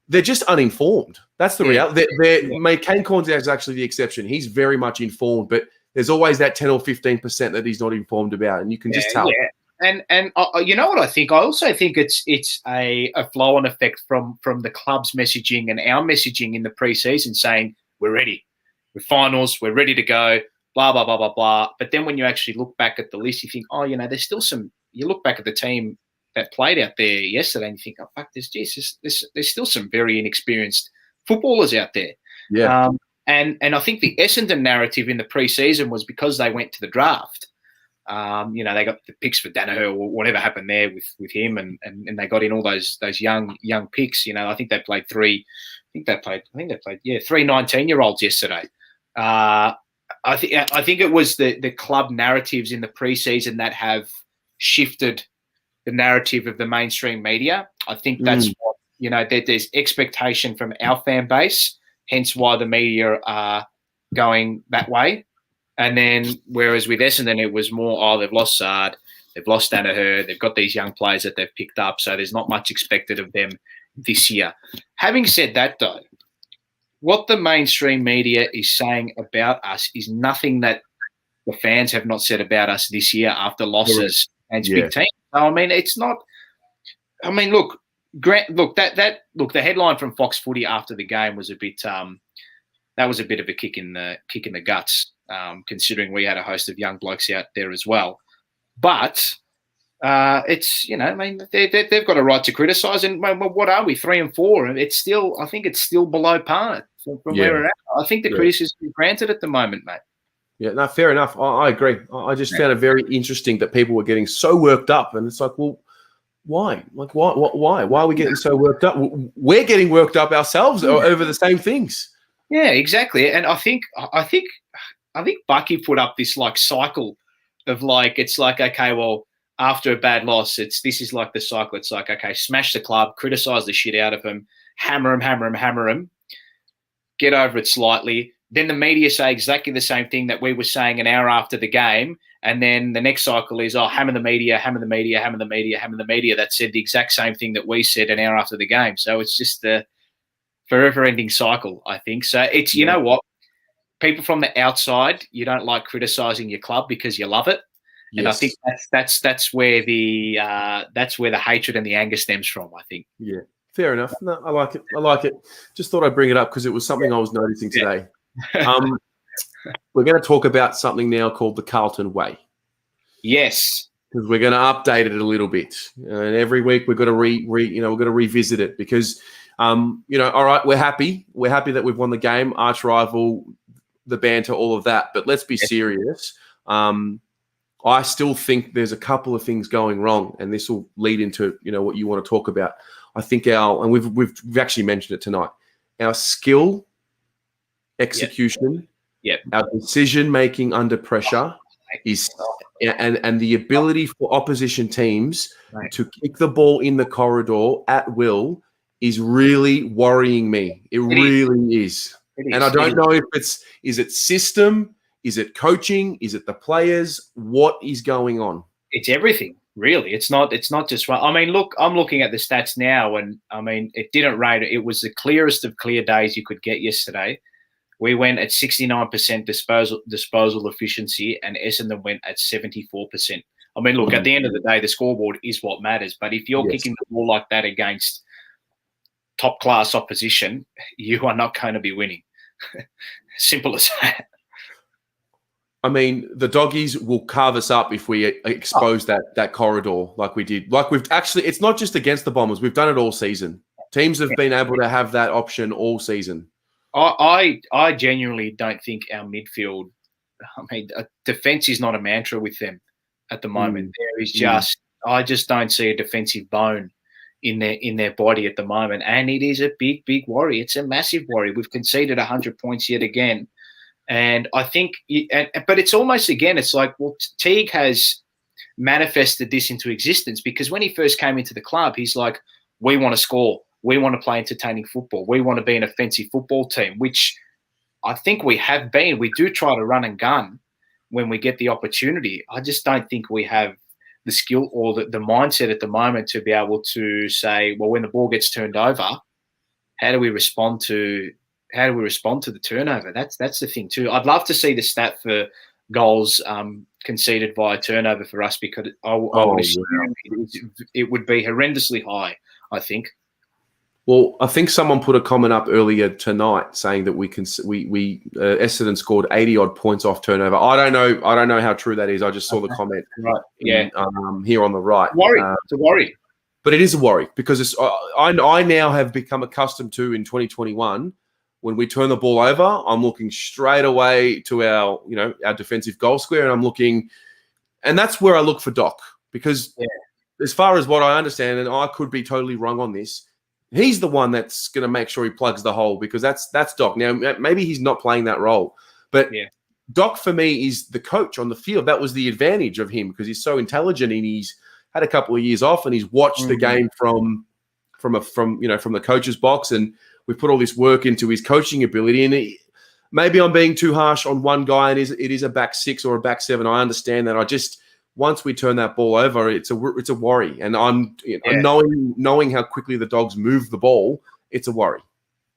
they're just uninformed. That's the reality. Kane Corns is actually the exception. He's very much informed, but there's always that 10 or 15% that he's not informed about, and you can just tell. Yeah. And you know what I think? I also think it's a flow-on effect from the club's messaging and our messaging in the preseason, saying we're ready, we're finals, we're ready to go, blah blah blah blah blah. But then when you actually look back at the list, you think, there's still some. You look back at the team that played out there yesterday, and you think, oh fuck, there's still some very inexperienced footballers out there. Yeah. And I think the Essendon narrative in the preseason was because they went to the draft. They got the picks for Danaher or whatever happened there with him, and they got in all those young picks. I think they played three 19-year-olds yesterday. I think it was the club narratives in the preseason that have shifted the narrative of the mainstream media. I think that's what, there's expectation from our fan base, hence why the media are going that way. And then, whereas with Essendon, it was more, they've lost Sard, they've lost Danaher, they've got these young players that they've picked up, so there's not much expected of them this year. Having said that, though, what the mainstream media is saying about us is nothing that the fans have not said about us this year after losses against big teams. So, it's not. Look, the headline from Fox Footy after the game was a bit. That was a bit of a kick in the guts, considering we had a host of young blokes out there as well. But it's they've got a right to criticise. And what are we, 3 and 4? And it's still, I think it's still below par from where we're at. I think the criticism is granted at the moment, mate. Yeah, no, fair enough. I agree. I just found it very interesting that people were getting so worked up, and it's like, well, why? Like, why? Why are we getting so worked up? We're getting worked up ourselves over the same things. Yeah, exactly. And I think Bucky put up this like cycle of like, it's like, okay, well, after a bad loss, this is like the cycle. It's like, okay, smash the club, criticize the shit out of him, hammer him, get over it slightly. Then the media say exactly the same thing that we were saying an hour after the game. And then the next cycle is, hammer the media that said the exact same thing that we said an hour after the game. So it's just the forever-ending cycle, I think. So it's, you know what? People from the outside, you don't like criticising your club because you love it. Yes. And I think that's where the hatred and the anger stems from, I think. Yeah, fair enough. No, I like it. Just thought I'd bring it up because it was something I was noticing today. We're going to talk about something now called the Carlton Way. Yes. Because we're going to update it a little bit. And every week we've got to we're going to revisit it because all right, we're happy. We're happy that we've won the game, arch rival, the banter, all of that. But let's be serious. I still think there's a couple of things going wrong, and this will lead into what you want to talk about. I think we've actually mentioned it tonight. Our skill, execution, our decision making under pressure is, and the ability for opposition teams to kick the ball in the corridor at will is really worrying me. It really is. And I don't know if is it system, is it coaching, is it the players? What is going on? It's everything, really. It's not just right. Look, I'm looking at the stats now, and it didn't rain. It was the clearest of clear days you could get yesterday. We went at 69% disposal efficiency, and Essendon went at 74%. Look, at the end of the day, the scoreboard is what matters. But if you're kicking the ball like that against top-class opposition, you are not going to be winning. Simple as that. The doggies will carve us up if we expose that corridor like we did. Like we've actually, it's not just against the Bombers. We've done it all season. Teams have been able to have that option all season. I genuinely don't think our midfield, defense is not a mantra with them at the moment. There is I just don't see a defensive bone in their body at the moment. And it is a big, big worry. It's a massive worry. We've conceded 100 points yet again. And I think, but it's almost, again, it's like, well, Teague has manifested this into existence because when he first came into the club, he's like, we want to score. We want to play entertaining football. We want to be an offensive football team, which I think we have been. We do try to run and gun when we get the opportunity. I just don't think we have the skill or the mindset at the moment to be able to say, well, when the ball gets turned over, how do we respond to the turnover? That's the thing too. I'd love to see the stat for goals conceded via turnover for us, because I would assume it would be horrendously high, I think. Well, I think someone put a comment up earlier tonight saying that Essendon scored 80 odd points off turnover. I don't know how true that is. I just saw the comment here on the right. It's a worry. But it is a worry, because I now have become accustomed to, in 2021, when we turn the ball over, I'm looking straight away to our defensive goal square, and that's where I look for Doc, because as far as what I understand, and I could be totally wrong on this, he's the one that's going to make sure he plugs the hole, because that's Doc. Now, maybe he's not playing that role, but Doc for me is the coach on the field. That was the advantage of him, because he's so intelligent and he's had a couple of years off and he's watched the game from the coach's box, and we've put all this work into his coaching ability. And maybe I'm being too harsh on one guy, and it is a back six or a back seven. I understand that. Once we turn that ball over, it's a worry. And knowing how quickly the Dogs move the ball, it's a worry.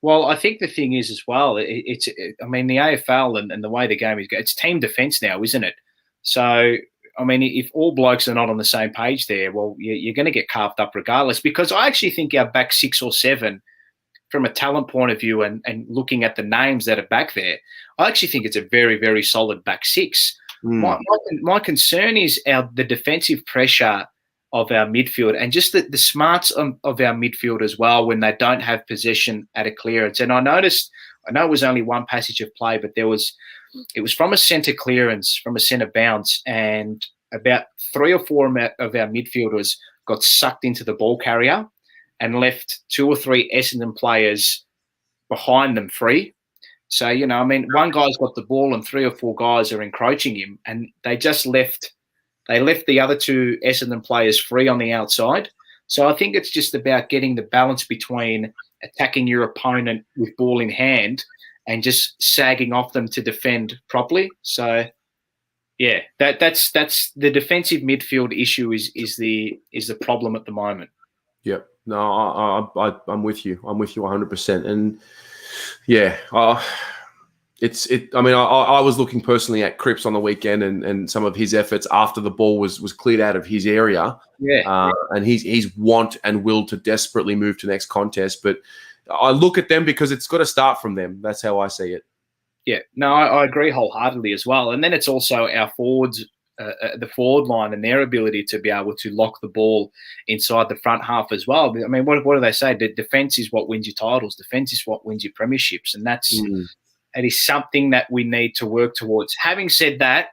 Well, I think the thing is as well, the AFL and the way the game is going, it's team defence now, isn't it? So, I mean, if all blokes are not on the same page there, well, you're going to get carved up regardless. Because I actually think our back 6 or 7, from a talent point of view and looking at the names that are back there, I actually think it's a very, very solid back 6. My concern is the defensive pressure of our midfield, and just the smarts of our midfield as well when they don't have possession at a clearance. And I know it was only one passage of play, but it was from a centre clearance, from a centre bounce, and about 3 or 4 of our midfielders got sucked into the ball carrier and left 2 or 3 Essendon players behind them free. So, one guy's got the ball and 3 or 4 guys are encroaching him, and they just left the other 2 Essendon players free on the outside. So I think it's just about getting the balance between attacking your opponent with ball in hand and just sagging off them to defend properly. So, yeah, that's the defensive midfield issue is the problem at the moment. Yep. No, I'm with you. I'm with you 100%. And yeah, I was looking personally at Cripps on the weekend and some of his efforts after the ball was cleared out of his area. And he's want and will to desperately move to next contest. But I look at them because it's got to start from them. That's how I see it. Yeah, no, I agree wholeheartedly as well. And then it's also our forwards, the forward line, and their ability to be able to lock the ball inside the front half as well. I mean, what do they say? The defense is what wins you titles. Defense is what wins you premierships. And that is something that we need to work towards. Having said that,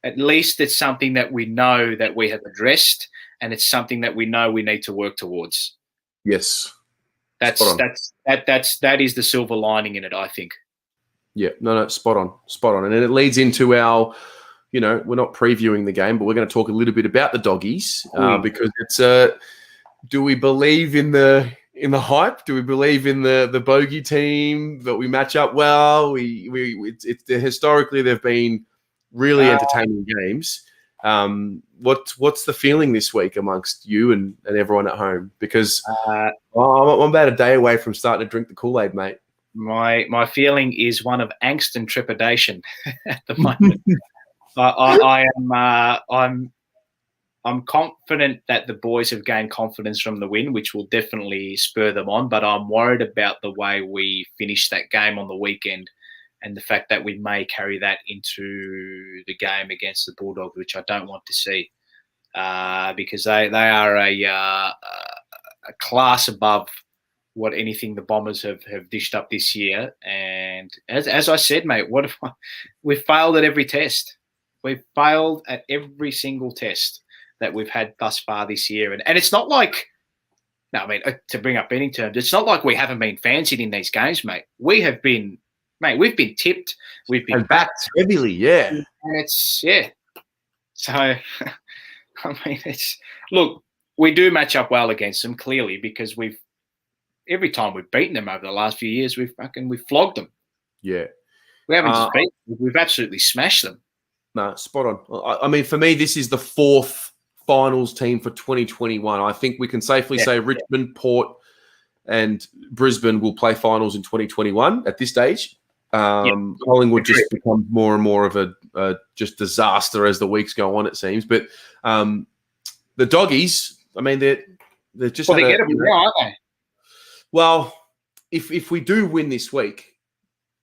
at least it's something that we know that we have addressed, and it's something that we know we need to work towards. Yes. That is the silver lining in it, I think. Yeah, no, spot on. And then it leads into our, we're not previewing the game, but we're going to talk a little bit about the Doggies because it's do we believe in the hype? Do we believe in the bogey team that we match up well? Historically they've been really entertaining games. What's the feeling this week amongst you and everyone at home? Because I'm about a day away from starting to drink the Kool-Aid, mate. My feeling is one of angst and trepidation at the moment. I'm confident that the boys have gained confidence from the win, which will definitely spur them on. But I'm worried about the way we finish that game on the weekend, and the fact that we may carry that into the game against the Bulldogs, which I don't want to see, because they are a class above what anything the Bombers have dished up this year. And as I said, mate, we've failed at every test. We've failed at every single test that we've had thus far this year. And it's not like, to bring up betting terms, it's not like we haven't been fancied in these games, mate. We've been tipped. We've been backed heavily, yeah. And it's, yeah. So, look, we do match up well against them, clearly, because we've every time we've beaten them over the last few years, we've flogged them. Yeah. We haven't just beaten them, we've absolutely smashed them. No, spot on. I mean, for me, this is the fourth finals team for 2021. I think we can safely say Richmond, Port, and Brisbane will play finals in 2021 at this stage. Collingwood just becomes more and more of a just disaster as the weeks go on, it seems. But the Doggies, I mean, they're just they get it now, aren't they? Well, if we do win this week,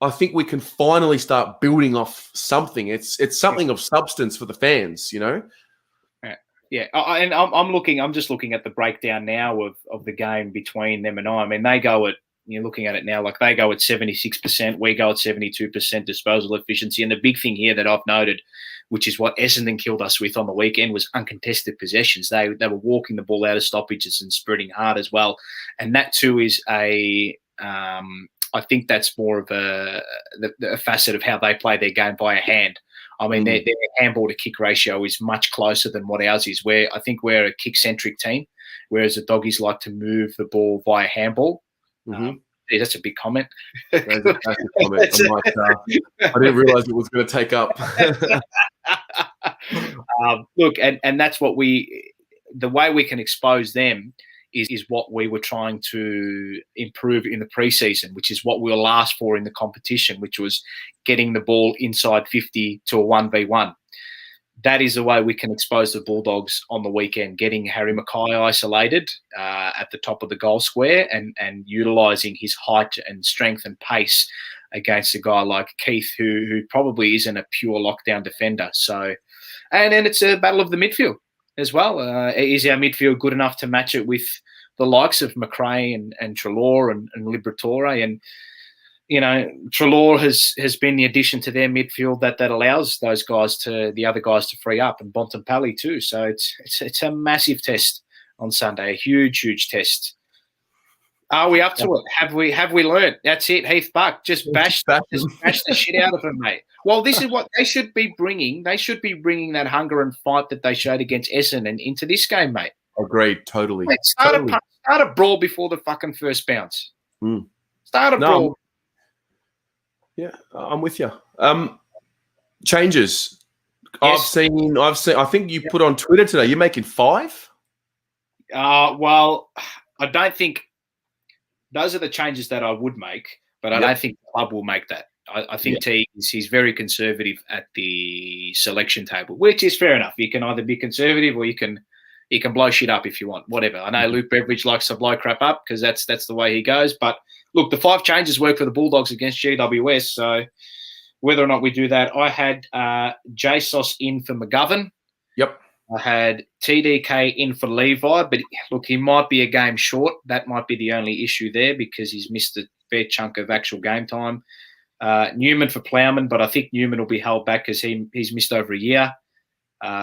I think we can finally start building off something. It's something of substance for the fans, you know. Yeah, and I'm just looking at the breakdown now of the game between them and I. I mean, they go at, you're looking at it now, like they go at 76%, we go at 72% disposal efficiency. And the big thing here that I've noted, which is what Essendon killed us with on the weekend, was uncontested possessions. They were walking the ball out of stoppages and spreading hard as well. And that too is I think that's more of a facet of how they play their game by a hand. I mean, their handball to kick ratio is much closer than what ours is. I think we're a kick-centric team, whereas the Doggies like to move the ball via handball. That's a big comment. That's a comment. I didn't realise it was going to take up. Look, and that's what the way we can expose them is what we were trying to improve in the preseason, which is what we'll ask for in the competition, which was getting the ball inside 50 to a 1v1. That is the way we can expose the Bulldogs on the weekend, getting Harry Mackay isolated at the top of the goal square and utilising his height and strength and pace against a guy like Keith, who probably isn't a pure lockdown defender. So, and then it's a battle of the midfield as well. Is our midfield good enough to match it with the likes of McRae and Treloar and Liberatore? And, you know, Treloar has been the addition to their midfield that allows the other guys to free up, and Bontempelli too. So it's a massive test on Sunday, a huge test. Are we up to it? Have we learned? That's it. Heath Buck, just bash the shit out of him, mate. Well, this is what they should be bringing. They should be bringing that hunger and fight that they showed against Essendon into this game, mate. Agreed, totally. Mate, start a brawl before the fucking first bounce. Start a brawl. Yeah, I'm with you. Changes. Yes. I think you put on Twitter today, you're making 5? Well, I don't think those are the changes that I would make, but I don't think the club will make that. I think he's very conservative at the selection table, which is fair enough. You can either be conservative or you can blow shit up if you want, whatever. I know Luke Beveridge likes to blow crap up because that's the way he goes. But look, the 5 changes work for the Bulldogs against GWS. So whether or not we do that, I had JSOS in for McGovern. Yep. I had TDK in for Levi, but look, he might be a game short. That might be the only issue there because he's missed a fair chunk of actual game time. Newman for Plowman, but I think Newman will be held back because he's missed over a year.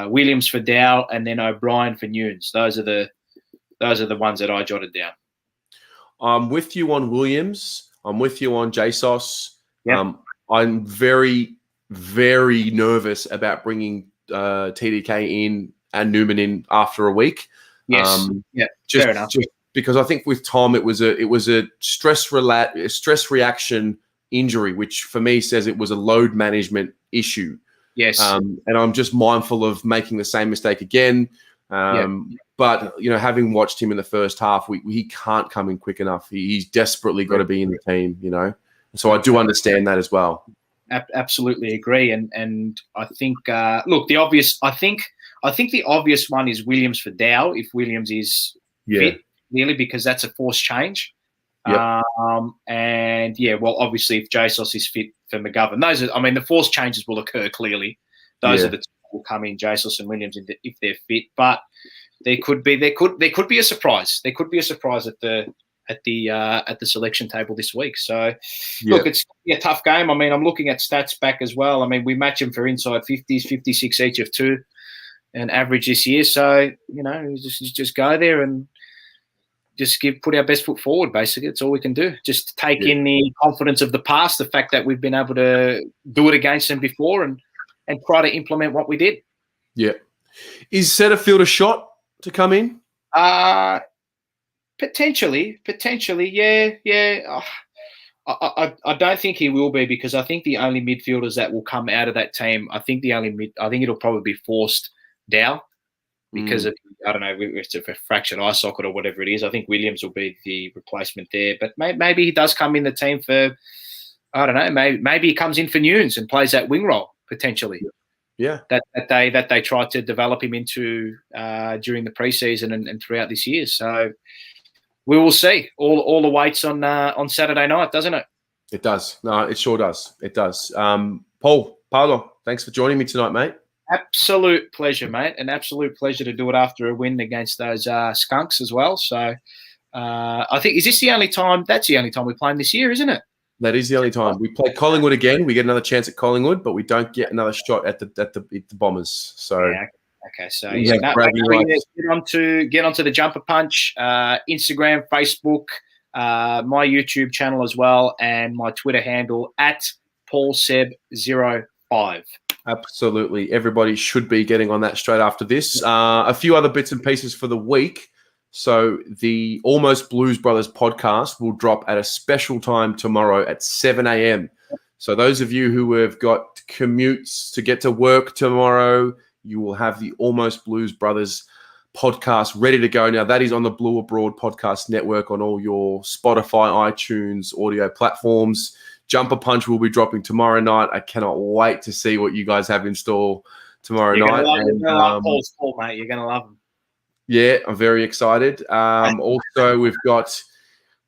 Williams for Dow, and then O'Brien for Nunes. Those are the ones that I jotted down. I'm with you on Williams. I'm with you on JSOS. Yep. I'm very, very nervous about bringing TDK in and Newman in after a week. Yes. Fair enough. Just because I think with Tom it was a stress reaction injury, which for me says it was a load management issue. Yes. And I'm just mindful of making the same mistake again. But, you know, having watched him in the first half, he can't come in quick enough. He's desperately got to be in the team, you know. So I do understand that as well. Absolutely agree. And I think, look, the obvious – I think the obvious one is Williams for Dow, if Williams is fit, really, because that's a forced change. Yep. And, well, obviously if JSOS is fit for McGovern, the forced changes will occur clearly. Those are the two that will come in, JSOS and Williams, if they're fit. But there could be a surprise. There could be a surprise at the selection table this week. So, look, it's a tough game. I mean, I'm looking at stats back as well. I mean, we match them for inside 50s, 56 each of 2, and average this year. So, you know, just go there and just put our best foot forward, basically. That's all we can do. Just take in the confidence of the past, the fact that we've been able to do it against them before and try to implement what we did. Yeah. Is Setterfield a shot to come in? Potentially, yeah. I don't think he will be, because I think the only midfielders that will come out of that team, I think it'll probably be forced Dow, because of, I don't know, it's a fractured eye socket or whatever it is. I think Williams will be the replacement there, but maybe he does come in the team for, I don't know, maybe he comes in for Nunes and plays that wing role potentially. Yeah, that they tried to develop him into during the preseason and throughout this year. So we will see. All awaits on Saturday night, doesn't it? It does. No, it sure does. It does. Paolo, thanks for joining me tonight, mate. Absolute pleasure, mate. An absolute pleasure to do it after a win against those Skunks as well. So I think, is this the only time? That's the only time we play them this year, isn't it? That is the only time. We play Collingwood again. We get another chance at Collingwood, but we don't get another shot at the Bombers. So yeah, okay. So get onto the Jumper Punch, Instagram, Facebook, my YouTube channel as well, and my Twitter handle at PaulSeb05. Absolutely. Everybody should be getting on that straight after this. A few other bits and pieces for the week. So the Almost Blues Brothers podcast will drop at a special time tomorrow at 7 a.m. So those of you who have got commutes to get to work tomorrow, you will have the Almost Blues Brothers podcast ready to go. Now, that is on the Blue Abroad Podcast Network on all your Spotify, iTunes, audio platforms. Jumper Punch will be dropping tomorrow night. I cannot wait to see what you guys have in store tomorrow night. You're going to love Paul's call, mate. You're going to love him. Yeah, I'm very excited. Also, we've got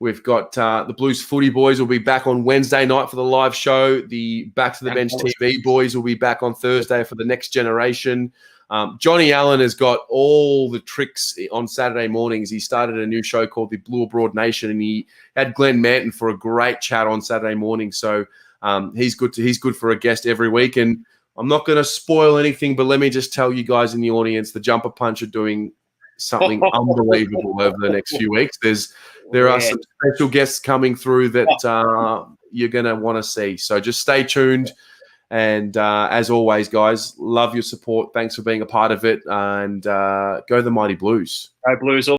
the Blues Footy Boys will be back on Wednesday night for the live show. The Back to the Bench TV Boys will be back on Thursday for the Next Generation. Johnny Allen has got all the tricks on Saturday mornings. He started a new show called the Blue Abroad Nation, and he had Glenn Manton for a great chat on Saturday morning. So he's good for a guest every week. And I'm not going to spoil anything, but let me just tell you guys in the audience, the Jumper Punch are doing something unbelievable over the next few weeks. There are some special guests coming through that you're going to want to see. So just stay tuned. And as always, guys, love your support. Thanks for being a part of it. And go the Mighty Blues. Go Blues.